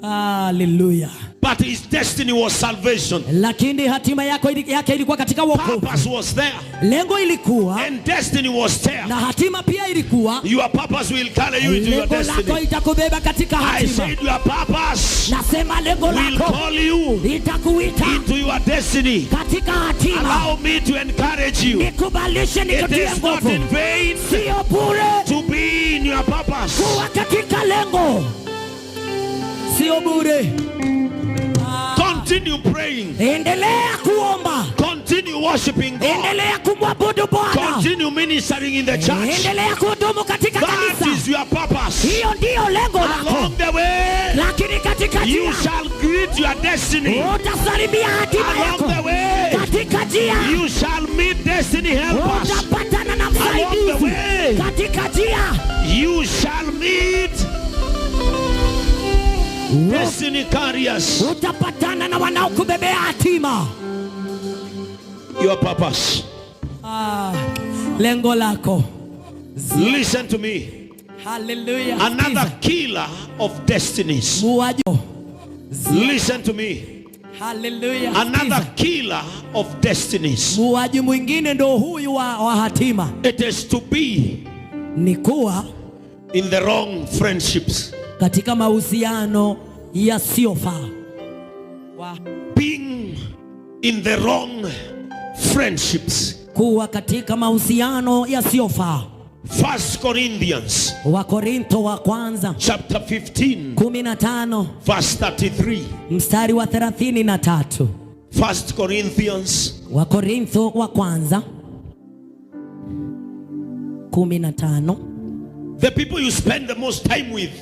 Speaker 1: Hallelujah.
Speaker 2: But his destiny was salvation.
Speaker 1: Lakini hatima yake ilikuwa katika wokovu.
Speaker 2: Purpose was there.
Speaker 1: Lengo ilikuwa
Speaker 2: And destiny was there.
Speaker 1: na hatima pia ilikuwa.
Speaker 2: Your purpose will carry you into your
Speaker 1: Lengo lako
Speaker 2: destiny.
Speaker 1: itakubeba katika
Speaker 2: I
Speaker 1: hatima.
Speaker 2: said your purpose
Speaker 1: Nasema lengo
Speaker 2: will
Speaker 1: lako
Speaker 2: call you
Speaker 1: itakuita
Speaker 2: into your destiny.
Speaker 1: katika hatima.
Speaker 2: Allow me to encourage you.
Speaker 1: Nikubalishe
Speaker 2: It
Speaker 1: nikutie
Speaker 2: is not
Speaker 1: nguvu.
Speaker 2: in vain
Speaker 1: Sio bure
Speaker 2: to be in your purpose.
Speaker 1: kuwa katika lengo. Sio bure.
Speaker 2: Continue praying.
Speaker 1: Endelea kuomba.
Speaker 2: Continue worshiping God.
Speaker 1: Endelea kumwabudu Bwana.
Speaker 2: Continue ministering in the church.
Speaker 1: Endelea kuhudumu katika
Speaker 2: That
Speaker 1: kanisa.
Speaker 2: is your purpose.
Speaker 1: Hiyo ndiyo lengo lako.
Speaker 2: Along the way,
Speaker 1: Lakini katika
Speaker 2: you
Speaker 1: njia
Speaker 2: shall greet your destiny.
Speaker 1: utasalimia hatima
Speaker 2: Along
Speaker 1: yako.
Speaker 2: the way,
Speaker 1: Katika njia
Speaker 2: you shall meet destiny helpers.
Speaker 1: utapatana na
Speaker 2: Along the
Speaker 1: msaidizi.
Speaker 2: way,
Speaker 1: Katika njia
Speaker 2: you shall meet destiny carriers.
Speaker 1: utapatana na wanaokubebea hatima.
Speaker 2: Your purpose.
Speaker 1: Lengo lako.
Speaker 2: Listen to me.
Speaker 1: Hallelujah.
Speaker 2: Another killer of destinies. Listen to me.
Speaker 1: Hallelujah.
Speaker 2: Another killer of destinies.
Speaker 1: Muuaji mwingine ndo huyu wa hatima.
Speaker 2: It is to be
Speaker 1: Ni kuwa
Speaker 2: in the wrong friendships.
Speaker 1: katika mahusiano yasiyofaa.
Speaker 2: Being in the wrong friendships.
Speaker 1: Kuwa katika mahusiano yasiyofaa.
Speaker 2: 1 Corinthians
Speaker 1: Wakorintho wa kwanza
Speaker 2: chapter 15
Speaker 1: 15
Speaker 2: verse 33.
Speaker 1: mstari wa 33.
Speaker 2: 1 Corinthians
Speaker 1: Wakorintho wa kwanza 15.
Speaker 2: The people you spend the most time with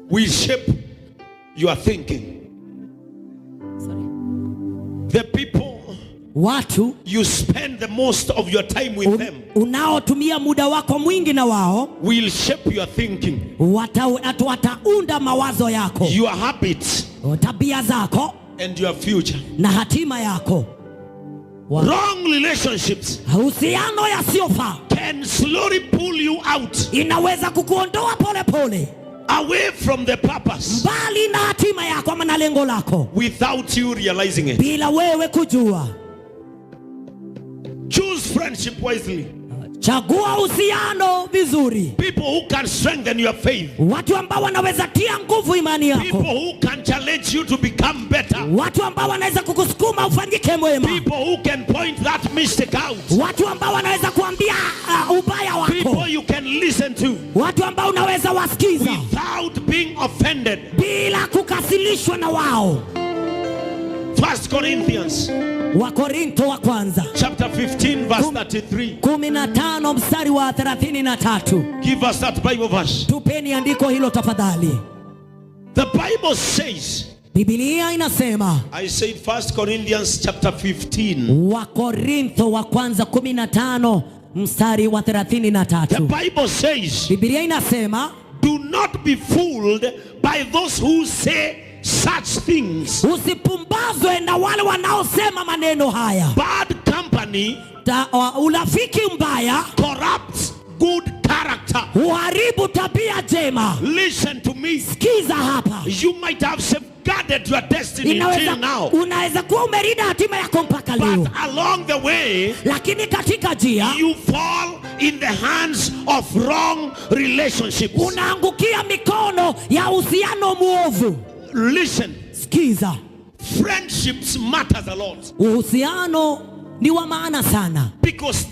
Speaker 2: will shape your thinking. The people
Speaker 1: Watu
Speaker 2: you spend the most of your time with them
Speaker 1: unaotumia muda wako mwingi na wao
Speaker 2: will shape your thinking,
Speaker 1: wataunda mawazo yako,
Speaker 2: your habits,
Speaker 1: tabia zako
Speaker 2: and your future.
Speaker 1: na hatima yako.
Speaker 2: Wrong relationships
Speaker 1: Uhusiano yasiyofaa
Speaker 2: can slowly pull you out,
Speaker 1: inaweza kukuondoa pole pole
Speaker 2: away from the purpose,
Speaker 1: mbali na hatima yako ama na lengo lako,
Speaker 2: without you realizing it.
Speaker 1: bila wewe kujua.
Speaker 2: Choose friendship wisely.
Speaker 1: Chagua uhusiano vizuri.
Speaker 2: People who can strengthen your faith.
Speaker 1: Watu ambao wanaweza tia nguvu imani
Speaker 2: People
Speaker 1: yako.
Speaker 2: who can challenge you to become better.
Speaker 1: Watu ambao wanaweza kukusukuma ufanyike mwema.
Speaker 2: People who can point that mistake out.
Speaker 1: Watu ambao wanaweza kuambia ubaya wako.
Speaker 2: People you can listen to
Speaker 1: Watu ambao unaweza wasikiza
Speaker 2: without being offended.
Speaker 1: bila kukasilishwa na wao.
Speaker 2: 1 Corinthians
Speaker 1: Wakorintho wa kwanza
Speaker 2: chapter 15 verse 33.
Speaker 1: 15 mstari wa 33.
Speaker 2: Give us that Bible verse.
Speaker 1: Tupeni andiko hilo tafadhali.
Speaker 2: The Bible says,
Speaker 1: Biblia inasema,
Speaker 2: I said 1 Corinthians chapter 15.
Speaker 1: Wakorintho wa kwanza 15 mstari wa 33.
Speaker 2: The Bible says,
Speaker 1: Biblia inasema,
Speaker 2: do not be fooled by those who say such things.
Speaker 1: usipumbazwe na wale wanaosema maneno haya.
Speaker 2: Bad company
Speaker 1: Urafiki mbaya
Speaker 2: corrupts good character.
Speaker 1: uharibu tabia njema.
Speaker 2: Listen to me.
Speaker 1: Sikiza hapa.
Speaker 2: You might have safeguarded your destiny until now.
Speaker 1: Unaweza kuwa umelinda hatima yako mpaka leo.
Speaker 2: But along the way,
Speaker 1: Lakini katika njia
Speaker 2: you fall in the hands of wrong relationships.
Speaker 1: unaangukia mikono ya uhusiano muovu.
Speaker 2: Listen.
Speaker 1: Sikiza.
Speaker 2: Friendships matters a lot.
Speaker 1: Uhusiano ni wa maana sana.
Speaker 2: Because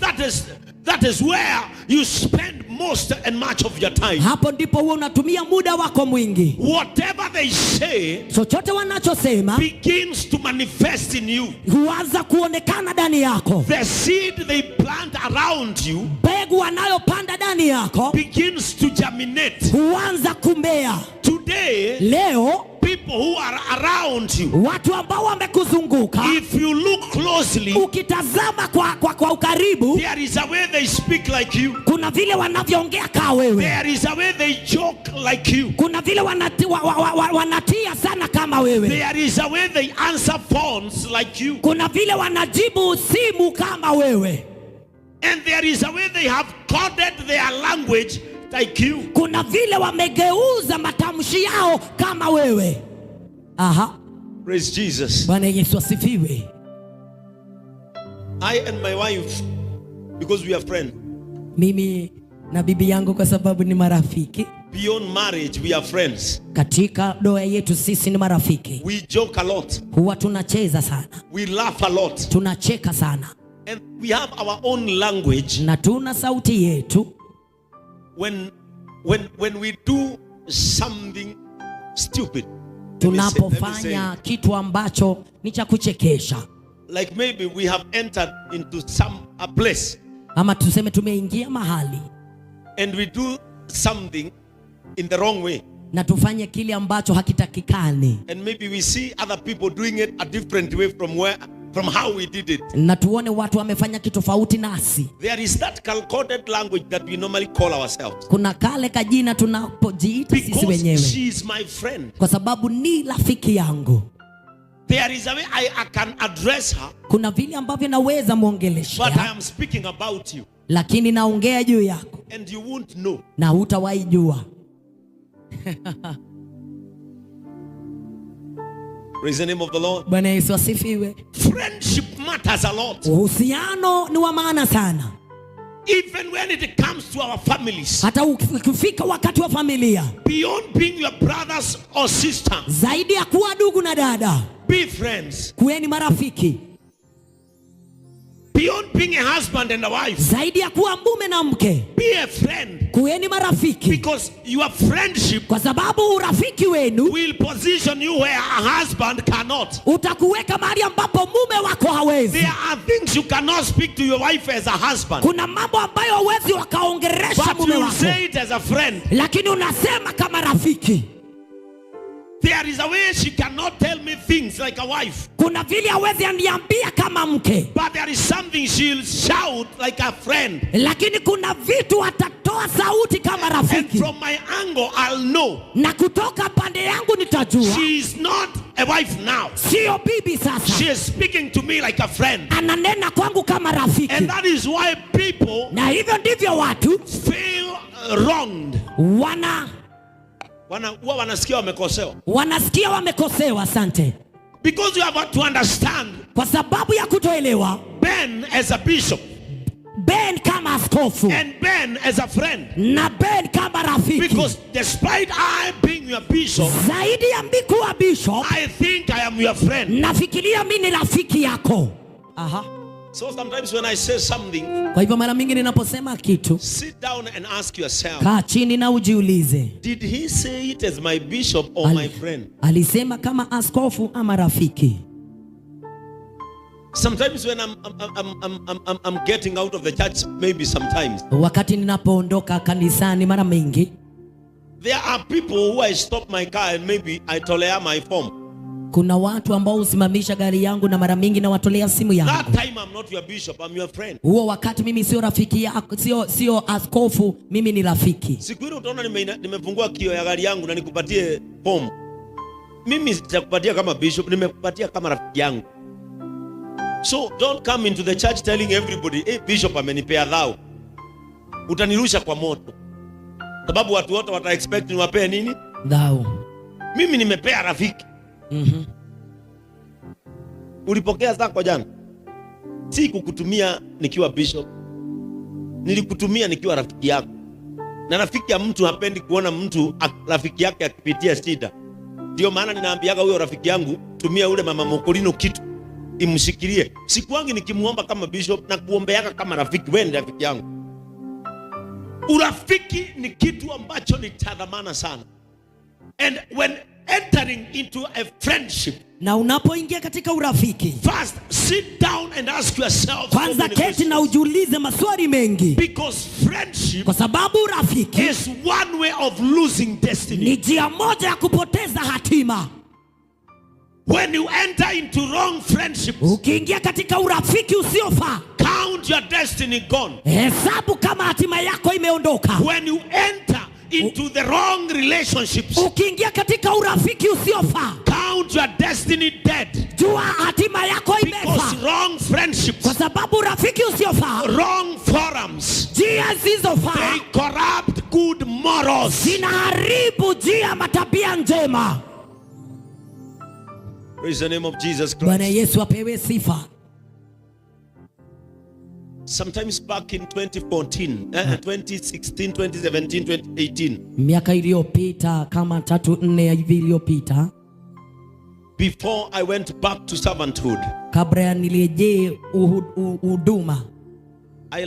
Speaker 2: that is where you spend most and much of your time.
Speaker 1: Hapo ndipo wewe unatumia muda wako mwingi.
Speaker 2: Whatever they say
Speaker 1: Chochote wanachosema
Speaker 2: begins to manifest in you.
Speaker 1: huanza kuonekana ndani yako.
Speaker 2: The seed they plant around you
Speaker 1: Mbegu wanayopanda ndani yako
Speaker 2: begins to germinate.
Speaker 1: huanza kumea.
Speaker 2: Today,
Speaker 1: Leo
Speaker 2: people who are around you,
Speaker 1: watu ambao wamekuzunguka,
Speaker 2: if you look closely,
Speaker 1: ukitazama kwa ukaribu,
Speaker 2: there is a way they speak like you.
Speaker 1: kuna vile wanavyoongea kama wewe.
Speaker 2: There is a way they joke like you.
Speaker 1: Kuna vile wanatia sana kama wewe.
Speaker 2: There is a way they answer phones like you.
Speaker 1: Kuna vile wanajibu simu kama wewe.
Speaker 2: And there is a way they have coded their language like you.
Speaker 1: Kuna vile wamegeuza matamshi yao kama wewe. Aha.
Speaker 2: Praise Jesus.
Speaker 1: Bwana Yesu asifiwe.
Speaker 2: I and my wife, because we are friends.
Speaker 1: Mimi na bibi yangu kwa sababu ni marafiki.
Speaker 2: Beyond marriage, we are friends.
Speaker 1: Katika ndoa yetu sisi ni marafiki.
Speaker 2: We joke a lot.
Speaker 1: Huwa tunacheza sana.
Speaker 2: We laugh a lot.
Speaker 1: Tunacheka sana.
Speaker 2: And we have our own language.
Speaker 1: Na tuna sauti yetu.
Speaker 2: When we do something stupid.
Speaker 1: Tunapofanya kitu ambacho ni cha kuchekesha.
Speaker 2: Like maybe we have entered into a place.
Speaker 1: Ama tuseme tumeingia mahali.
Speaker 2: And we do something in the wrong way.
Speaker 1: Na tufanye kile ambacho hakitakikani.
Speaker 2: And maybe we see other people doing it a different way from how we did it.
Speaker 1: Na tuone watu wamefanya kitu tofauti nasi.
Speaker 2: There is that coded language that we normally call ourselves.
Speaker 1: Kuna kale kajina tunapojiita sisi wenyewe.
Speaker 2: Because she is my friend.
Speaker 1: Kwa sababu ni rafiki yangu.
Speaker 2: There is a way I can address her.
Speaker 1: Kuna vile ambavyo naweza muongelesha.
Speaker 2: But I am speaking about you.
Speaker 1: Lakini naongea juu yako.
Speaker 2: And you won't know.
Speaker 1: Na hutawahi jua.
Speaker 2: Praise the name of the Lord.
Speaker 1: Bwana Yesu asifiwe.
Speaker 2: Friendship matters a lot.
Speaker 1: Uhusiano ni wa maana sana.
Speaker 2: Even when it comes to our families.
Speaker 1: Hata ukifika wakati wa familia.
Speaker 2: Beyond being your brothers or sisters.
Speaker 1: Zaidi ya kuwa ndugu na dada.
Speaker 2: Be friends.
Speaker 1: Kuweni marafiki.
Speaker 2: Beyond being a husband and a wife.
Speaker 1: Zaidi ya kuwa mume na mke.
Speaker 2: Be a friend.
Speaker 1: Kuweni marafiki.
Speaker 2: Because your friendship.
Speaker 1: Kwa sababu urafiki wenu.
Speaker 2: Will position you where a husband cannot.
Speaker 1: Utakuweka mahali ambapo mume wako hawezi.
Speaker 2: There are things you cannot speak to your wife as a husband.
Speaker 1: Kuna mambo ambayo hawezi wakaongeresha mume wako.
Speaker 2: But you say it as a friend.
Speaker 1: Lakini unasema kama rafiki.
Speaker 2: There is a way she cannot tell me things like a wife.
Speaker 1: Kuna vile hawezi aniambia kama mke.
Speaker 2: But there is something she'll shout like a friend.
Speaker 1: Lakini kuna vitu atatoa sauti kama rafiki.
Speaker 2: And from my angle I'll know.
Speaker 1: Na kutoka pande yangu nitajua.
Speaker 2: She is not a wife now.
Speaker 1: Sio bibi sasa.
Speaker 2: She is speaking to me like a friend.
Speaker 1: Ananena kwangu kama rafiki.
Speaker 2: And that is why people.
Speaker 1: Na hivyo ndivyo watu.
Speaker 2: Feel wronged. Wanasikia wamekosewa.
Speaker 1: Wanasikia wamekosewa, asante.
Speaker 2: Because you have to understand.
Speaker 1: Kwa sababu ya kutoelewa.
Speaker 2: Ben as a bishop.
Speaker 1: Ben kama askofu.
Speaker 2: And Ben as a friend.
Speaker 1: Na Ben kama rafiki.
Speaker 2: Because despite I being your bishop.
Speaker 1: Zaidi ya mimi kuwa bishop.
Speaker 2: I think I am your friend.
Speaker 1: Nafikiria mimi ni rafiki yako. Aha.
Speaker 2: So sometimes when I say something.
Speaker 1: Kwa hivyo mara mingi ninaposema kitu.
Speaker 2: Sit down and ask yourself.
Speaker 1: Kaa chini na ujiulize.
Speaker 2: Did he say it as my bishop or my friend?
Speaker 1: Alisema kama askofu ama rafiki?
Speaker 2: Sometimes when I'm getting out of the church, maybe sometimes.
Speaker 1: Wakati ninapoondoka kanisani mara mingi.
Speaker 2: There are people who I stop my car and maybe I tolea my form.
Speaker 1: Kuna watu ambao usimamisha gari yangu na mara mingi na watolea simu yangu.
Speaker 2: That time I'm not your bishop, I'm your friend.
Speaker 1: Huo wakati mimi sio rafiki yako, sio askofu, mimi ni rafiki.
Speaker 2: Siku ile utaona nimefungua kio ya gari yangu na nikupatie form. Mimi sitakupatia kama bishop, nimekupatia kama rafiki yangu. So don't come into the church telling everybody, hey, bishop amenipea dhao. Utanirusha kwa moto. Sababu watu wote wata expect niwapee nini?
Speaker 1: Dhao.
Speaker 2: Mimi nimepea rafiki. Ulipokea zako jana? Si kukutumia nikiwa bishop. Nilikutumia nikiwa rafiki yako. Na rafiki ya mtu hapendi kuona mtu rafiki yake akipitia shida. Ndio maana ninaambiaga huyo rafiki yangu, tumia ule mama Mokolino kitu imshikilie. Sikuangi nikimuomba kama bishop na kuombeaka kama rafiki. Wewe ni rafiki yangu. Urafiki ni kitu ambacho ni cha dhamana sana. And when entering into a friendship,
Speaker 1: na unapoingia katika urafiki,
Speaker 2: first sit down and ask yourself,
Speaker 1: kwanza keti na ujiulize maswali mengi.
Speaker 2: Because friendship,
Speaker 1: kwa sababu urafiki
Speaker 2: is one way of losing destiny.
Speaker 1: Ni njia moja ya kupoteza hatima.
Speaker 2: When you enter into wrong friendships,
Speaker 1: ukiingia katika urafiki usiofaa,
Speaker 2: count your destiny gone.
Speaker 1: Hesabu kama hatima yako imeondoka.
Speaker 2: When you enter into the wrong relationships,
Speaker 1: ukiingia katika urafiki usiofaa,
Speaker 2: count your destiny dead.
Speaker 1: jua hatima yako imefa.
Speaker 2: Because wrong friendships,
Speaker 1: Kwa sababu rafiki usiofaa,
Speaker 2: wrong forums,
Speaker 1: njia zisizofaa,
Speaker 2: they corrupt good morals.
Speaker 1: zinaharibu njia matabia njema.
Speaker 2: Praise the name of Jesus
Speaker 1: Bwana
Speaker 2: Christ.
Speaker 1: Yesu apewe sifa.
Speaker 2: Sometimes back in 2014, 2016, 2017, 2018,
Speaker 1: Miaka iliyopita kama 3-4 hivi iliyopita,
Speaker 2: before I went back to servanthood,
Speaker 1: kabla ya nirejee huduma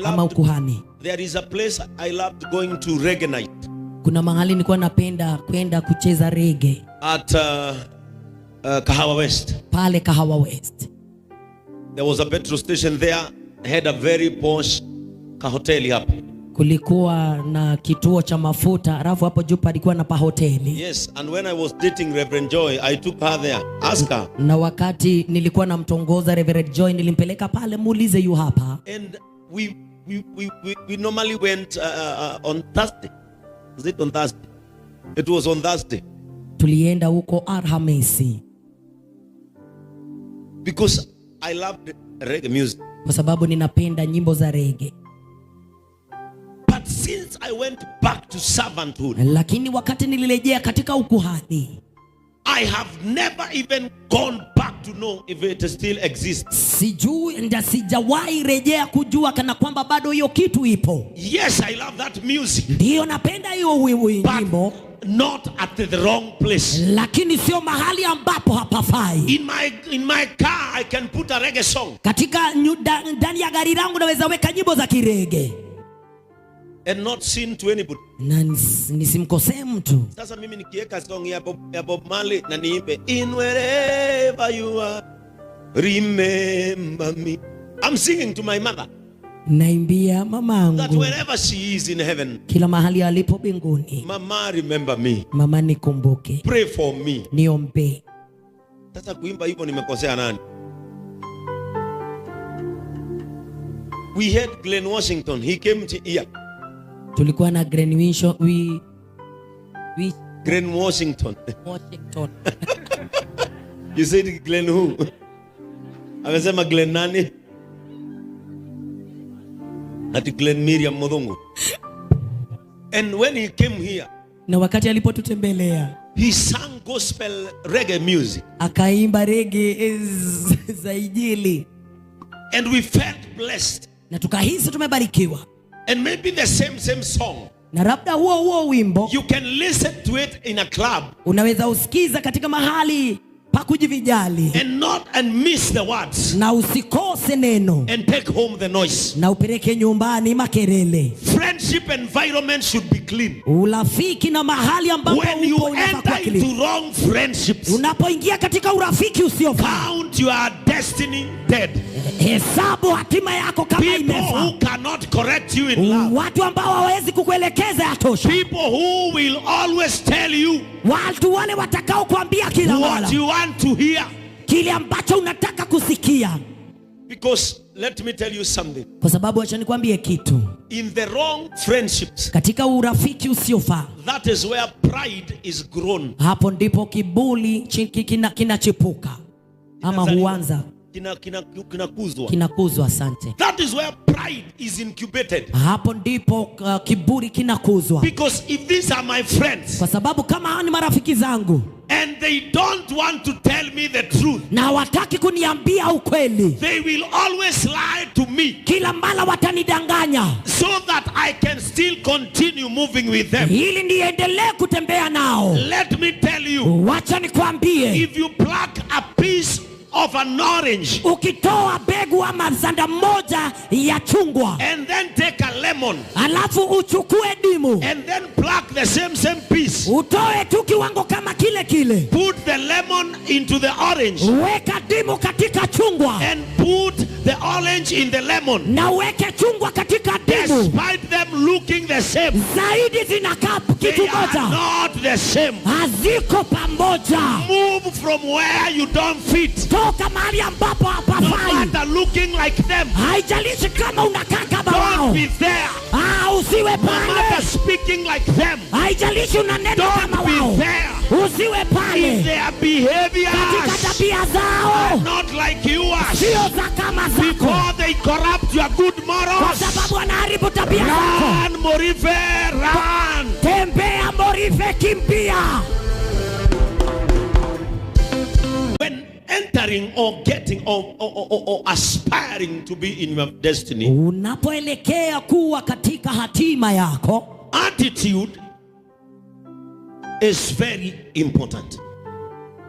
Speaker 1: ama ukuhani,
Speaker 2: there is a place I loved going to reggae night
Speaker 1: kuna mahali nilikuwa napenda kwenda kucheza rege
Speaker 2: at Kahawa West.
Speaker 1: pale Kahawa West.
Speaker 2: There was a petrol station there, had a very posh kahoteli hapo.
Speaker 1: Kulikuwa na kituo cha mafuta, alafu hapo juu palikuwa na pahoteli.
Speaker 2: Yes, and when I was dating Reverend Joy, I took her there. Ask her.
Speaker 1: Na wakati nilikuwa namtongoza Reverend Joy, nilimpeleka pale, muulize yu hapa.
Speaker 2: And we normally went on Thursday. Was it on Thursday? It was on Thursday.
Speaker 1: Tulienda huko Alhamisi
Speaker 2: Because I loved reggae music.
Speaker 1: kwa sababu ninapenda nyimbo za rege.
Speaker 2: But since I went back to servanthood,
Speaker 1: Lakini wakati nilirejea katika ukuhani,
Speaker 2: I have never even gone back to know if it still exists.
Speaker 1: sijawahi rejea kujua kana kwamba bado hiyo kitu ipo.
Speaker 2: Yes, I love that music.
Speaker 1: Ndio napenda hiyo nyimbo,
Speaker 2: But not at the wrong place.
Speaker 1: lakini sio mahali ambapo hapafai.
Speaker 2: In my car, I can put a reggae song
Speaker 1: Katika ndani ya gari langu naweza weka nyimbo za kirege
Speaker 2: and not sin to anybody.
Speaker 1: na nisimkosee mtu.
Speaker 2: Sasa mimi nikiweka song ya Bob Marley na niimbe in wherever you are remember me. I'm singing to my mother
Speaker 1: Naimbia
Speaker 2: that
Speaker 1: mamangu
Speaker 2: wherever she is in heaven,
Speaker 1: kila mahali alipo mbinguni,
Speaker 2: Mama remember me,
Speaker 1: mama nikumbuke,
Speaker 2: pray for me.
Speaker 1: niombe.
Speaker 2: Sasa kuimba hivyo nimekosea nani? We had Glenn Washington, he came to here.
Speaker 1: Tulikuwa na Glenn
Speaker 2: Washington.
Speaker 1: Washington.
Speaker 2: You said Glenn who? Amesema Glenn nani? Ati Glenn Miriam Modongo. And when he came here,
Speaker 1: Na wakati alipotutembelea
Speaker 2: he sang gospel reggae music.
Speaker 1: akaimba rege za Injili
Speaker 2: And we felt blessed.
Speaker 1: na tukahisi tumebarikiwa.
Speaker 2: And maybe the same song,
Speaker 1: Na labda huo wimbo
Speaker 2: you can listen to it in a club
Speaker 1: unaweza usikiza katika mahali pa kujivijali
Speaker 2: and miss the words
Speaker 1: na usikose neno
Speaker 2: and take home the noise.
Speaker 1: na upeleke nyumbani makelele.
Speaker 2: Friendship environment should be clean.
Speaker 1: Urafiki na mahali ambapo
Speaker 2: When you
Speaker 1: upo unafaa kuwa
Speaker 2: enter
Speaker 1: clean.
Speaker 2: into wrong friendships,
Speaker 1: Unapoingia katika urafiki usiofaa,
Speaker 2: count your destiny dead.
Speaker 1: hesabu hatima yako kama
Speaker 2: People
Speaker 1: imefa.
Speaker 2: who cannot correct you in love.
Speaker 1: Watu ambao hawawezi kukuelekeza yatosha.
Speaker 2: People who will always tell you
Speaker 1: Watu wale watakao kuambia kila mara
Speaker 2: what you want to hear.
Speaker 1: kile ambacho unataka kusikia.
Speaker 2: Because let me tell you something.
Speaker 1: Kwa sababu acha nikwambie kitu,
Speaker 2: In the wrong friendships,
Speaker 1: katika urafiki usiofaa,
Speaker 2: that is where pride is grown.
Speaker 1: hapo ndipo kiburi kinachipuka ama huanza
Speaker 2: Kinakuzwa.
Speaker 1: kinakuzwa. Asante.
Speaker 2: That is where pride is incubated.
Speaker 1: Hapo ndipo kiburi kinakuzwa,
Speaker 2: Because if these are my friends
Speaker 1: kwa sababu kama hawa ni marafiki zangu
Speaker 2: and they don't want to tell me the truth,
Speaker 1: na hawataki kuniambia ukweli,
Speaker 2: they will always lie to me
Speaker 1: kila mara watanidanganya
Speaker 2: so that I can still continue moving with them.
Speaker 1: ili niendelee kutembea nao.
Speaker 2: Let me tell you,
Speaker 1: Wacha nikwambie,
Speaker 2: if you pluck a piece of an orange
Speaker 1: ukitoa begu ama zanda moja ya chungwa
Speaker 2: and then take a lemon
Speaker 1: alafu uchukue dimu
Speaker 2: and then pluck the same piece,
Speaker 1: utoe tu kiwango kama kile kile,
Speaker 2: put the lemon into the orange
Speaker 1: weka dimu katika chungwa
Speaker 2: and put the orange in the lemon,
Speaker 1: na weke chungwa katika dimu,
Speaker 2: despite them looking the same,
Speaker 1: zaidi zinakaa
Speaker 2: they
Speaker 1: kitu
Speaker 2: are
Speaker 1: moja,
Speaker 2: not the same.
Speaker 1: haziko pamoja.
Speaker 2: Move from where you don't fit.
Speaker 1: Toka mahali ambapo
Speaker 2: No
Speaker 1: hapafai.
Speaker 2: matter looking like them,
Speaker 1: Haijalishi kama unakaa kama
Speaker 2: don't
Speaker 1: wao,
Speaker 2: be there.
Speaker 1: usiwe
Speaker 2: No matter
Speaker 1: pale.
Speaker 2: speaking like them,
Speaker 1: Haijalishi unanena
Speaker 2: don't
Speaker 1: kama
Speaker 2: be
Speaker 1: wao,
Speaker 2: there.
Speaker 1: wasiwe pale
Speaker 2: in their behaviors,
Speaker 1: katika tabia zao,
Speaker 2: not like yours,
Speaker 1: sio za kama zako,
Speaker 2: before they corrupt your good
Speaker 1: kwa
Speaker 2: morals.
Speaker 1: sababu wanaharibu tabia zako.
Speaker 2: Run, Morife, run.
Speaker 1: Tembea Morife, kimbia.
Speaker 2: When entering or getting or aspiring to be in your destiny,
Speaker 1: Unapoelekea kuwa katika hatima yako,
Speaker 2: attitude is very important.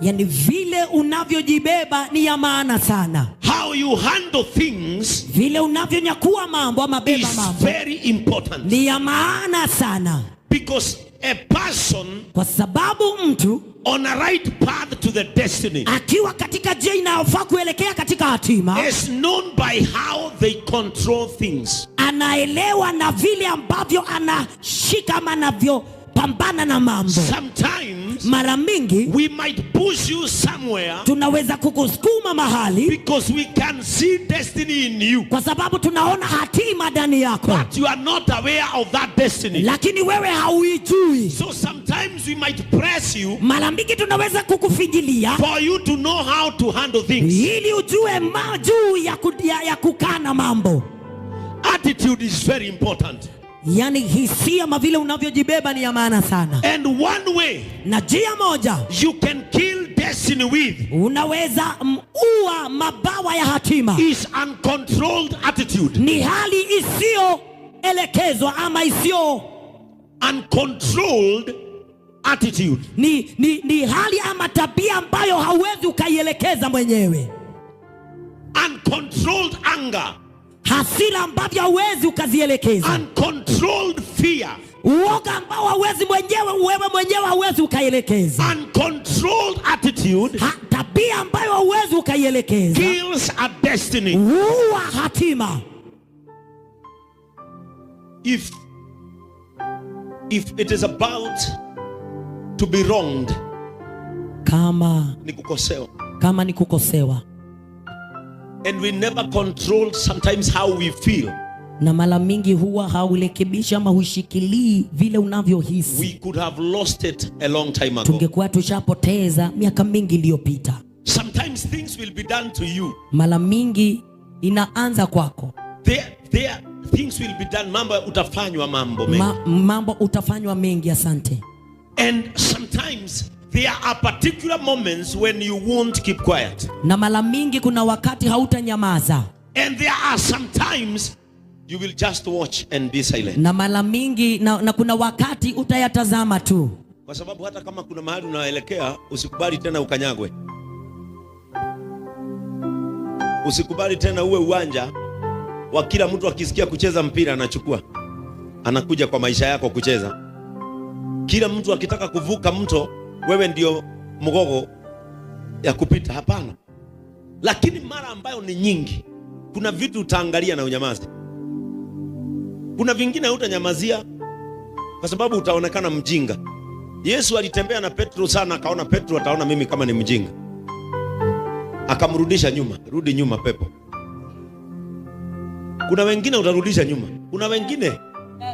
Speaker 1: yani vile unavyojibeba ni ya maana sana.
Speaker 2: How you handle things
Speaker 1: Vile unavyonyakua mambo ama beba
Speaker 2: is
Speaker 1: mambo
Speaker 2: very important.
Speaker 1: ni ya maana sana,
Speaker 2: Because a person
Speaker 1: kwa sababu mtu
Speaker 2: on a right path to the destiny
Speaker 1: akiwa katika njia inayofaa kuelekea katika hatima
Speaker 2: is known by how they control things.
Speaker 1: anaelewa na vile ambavyo anashika ama anavyopambana na mambo.
Speaker 2: Sometimes
Speaker 1: Mara mingi
Speaker 2: we might push you somewhere
Speaker 1: tunaweza kukusukuma mahali
Speaker 2: because we can see destiny in you,
Speaker 1: kwa sababu tunaona hatima ndani yako,
Speaker 2: but you are not aware of that destiny.
Speaker 1: lakini wewe hauijui.
Speaker 2: So sometimes we might press you
Speaker 1: Mara mingi tunaweza kukufijilia
Speaker 2: for you to know how to handle things.
Speaker 1: ili ujue juu ya kukana mambo.
Speaker 2: Attitude is very important.
Speaker 1: Yani hisia ma vile unavyojibeba ni ya maana sana,
Speaker 2: And one way
Speaker 1: na njia moja
Speaker 2: you can kill destiny with
Speaker 1: unaweza ua mabawa ya hatima
Speaker 2: is uncontrolled attitude.
Speaker 1: ni hali isiyoelekezwa ama isiyo
Speaker 2: Uncontrolled attitude.
Speaker 1: ni hali ama tabia ambayo hauwezi ukaielekeza mwenyewe.
Speaker 2: Uncontrolled anger.
Speaker 1: Hasira ambavyo hauwezi ukazielekeza.
Speaker 2: Uncontrolled fear.
Speaker 1: Uoga ambao wewe mwenyewe hauwezi ukaielekeza.
Speaker 2: Uncontrolled attitude
Speaker 1: Tabia ambayo hauwezi ukaielekeza
Speaker 2: kills a destiny.
Speaker 1: huwa hatima.
Speaker 2: If it is about to be wronged,
Speaker 1: Kama ni kukosewa,
Speaker 2: and we never control sometimes how we feel,
Speaker 1: na mara mingi huwa haurekebisha ama hushikilii vile unavyohisi,
Speaker 2: we could have lost it a long time ago.
Speaker 1: tungekuwa tushapoteza miaka mingi iliyopita.
Speaker 2: Sometimes things will be done to you.
Speaker 1: Mara mingi inaanza kwako.
Speaker 2: There things will be done, mambo utafanywa mambo mengi.
Speaker 1: Mambo utafanywa mengi, asante.
Speaker 2: And sometimes there are particular moments when you won't keep quiet.
Speaker 1: Na mara mingi kuna wakati hautanyamaza.
Speaker 2: And there are sometimes you will just watch and be silent.
Speaker 1: Na mara mingi na kuna wakati utayatazama tu.
Speaker 2: Kwa sababu hata kama kuna mahali unaelekea, usikubali tena ukanyagwe. Usikubali tena uwe uwanja wa kila mtu akisikia kucheza mpira anachukua, anakuja kwa maisha yako kucheza. Kila mtu akitaka kuvuka mto, wewe ndio mgogo ya kupita. Hapana. Lakini mara ambayo ni nyingi, kuna vitu utaangalia na unyamaze. Kuna vingine hutanyamazia kwa sababu utaonekana mjinga. Yesu alitembea na Petro sana, akaona Petro ataona mimi kama ni mjinga, akamrudisha nyuma. Rudi nyuma pepo. Kuna wengine utarudisha nyuma. Kuna wengine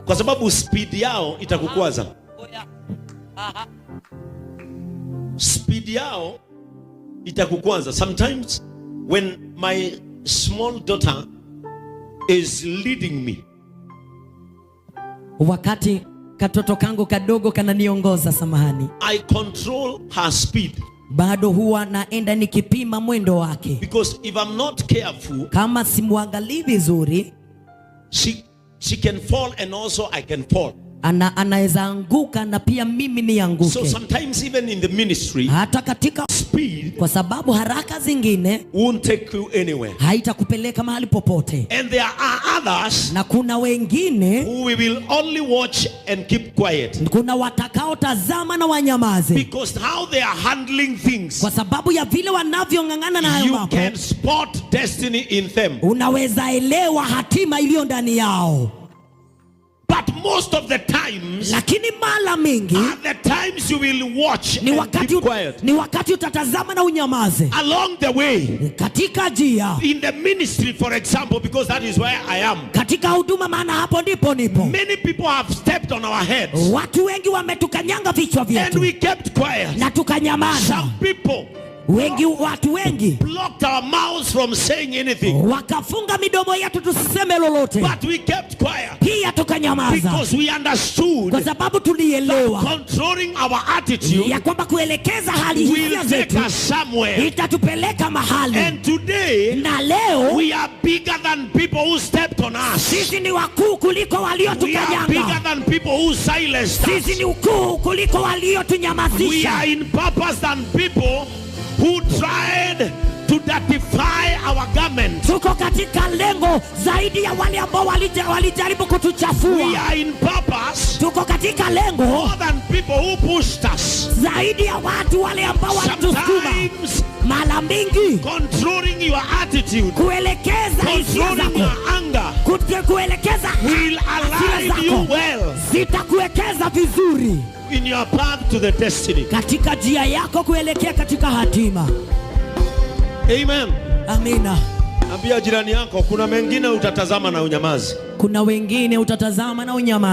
Speaker 2: kwa sababu speed yao itakukwaza. Speed yao itakukwaza. Sometimes when my small daughter is leading me,
Speaker 1: wakati katoto kangu kadogo kananiongoza, samahani,
Speaker 2: I control her speed.
Speaker 1: Bado huwa naenda nikipima mwendo wake.
Speaker 2: Because if I'm not careful,
Speaker 1: kama simuangalii vizuri,
Speaker 2: she can fall and also I can fall.
Speaker 1: Anaweza anguka na pia mimi nianguke.
Speaker 2: So sometimes even in the ministry,
Speaker 1: hata katika
Speaker 2: speed,
Speaker 1: kwa sababu haraka zingine
Speaker 2: won't take you anywhere.
Speaker 1: Haitakupeleka mahali popote.
Speaker 2: And there are others,
Speaker 1: na kuna wengine
Speaker 2: who we will only watch and keep quiet.
Speaker 1: Kuna watakao tazama na wanyamaze.
Speaker 2: Because how they are handling things,
Speaker 1: kwa sababu ya vile wanavyong'ang'ana na hayo mambo,
Speaker 2: you can spot destiny in them.
Speaker 1: Unaweza elewa hatima iliyo ndani yao.
Speaker 2: But most of the times,
Speaker 1: lakini mara mingi
Speaker 2: are the times you will watch
Speaker 1: ni
Speaker 2: and keep quiet.
Speaker 1: ni wakati utatazama na unyamaze.
Speaker 2: Along the way,
Speaker 1: Katika njia,
Speaker 2: in the ministry for example, because that is where I am,
Speaker 1: katika huduma, maana hapo ndipo nipo.
Speaker 2: many people have stepped on our heads
Speaker 1: Watu wengi wametukanyanga vichwa
Speaker 2: and
Speaker 1: vyetu
Speaker 2: we kept quiet.
Speaker 1: na tukanyamaza.
Speaker 2: Some people
Speaker 1: Watu wengi
Speaker 2: blocked our mouths from saying anything,
Speaker 1: wakafunga midomo yetu tusiseme lolote,
Speaker 2: but we kept quiet
Speaker 1: pia tukanyamaza,
Speaker 2: because we understood
Speaker 1: kwa sababu tulielewa
Speaker 2: controlling our attitude
Speaker 1: ya kwamba kuelekeza hali hisia
Speaker 2: will take
Speaker 1: zetu
Speaker 2: us somewhere.
Speaker 1: itatupeleka mahali.
Speaker 2: And today,
Speaker 1: Na leo
Speaker 2: we are bigger than people who stepped on us.
Speaker 1: sisi ni wakuu kuliko
Speaker 2: We are bigger
Speaker 1: waliotukanyanga.
Speaker 2: than people who silenced us.
Speaker 1: Sisi ni ukuu kuliko
Speaker 2: We
Speaker 1: waliotunyamazisha.
Speaker 2: are in purpose than people who tried to dirtify our garment.
Speaker 1: Tuko katika lengo zaidi ya wale ambao walijaribu
Speaker 2: We
Speaker 1: kutuchafua.
Speaker 2: are in purpose
Speaker 1: Tuko katika lengo
Speaker 2: more than people who pushed us.
Speaker 1: zaidi ya watu wale ambao walitusukuma.
Speaker 2: Sometimes
Speaker 1: Mara mingi
Speaker 2: controlling your attitude,
Speaker 1: kuelekeza hisia
Speaker 2: controlling your
Speaker 1: zako,
Speaker 2: anger
Speaker 1: kuelekeza
Speaker 2: will
Speaker 1: hasira
Speaker 2: align you
Speaker 1: zako,
Speaker 2: well
Speaker 1: zitakuwekeza vizuri
Speaker 2: in your path to the destiny.
Speaker 1: katika njia yako kuelekea katika hatima.
Speaker 2: Amen.
Speaker 1: Amina.
Speaker 2: Ambia jirani yako, kuna mengine utatazama na unyamazi.
Speaker 1: Kuna wengine utatazama na unyamazi.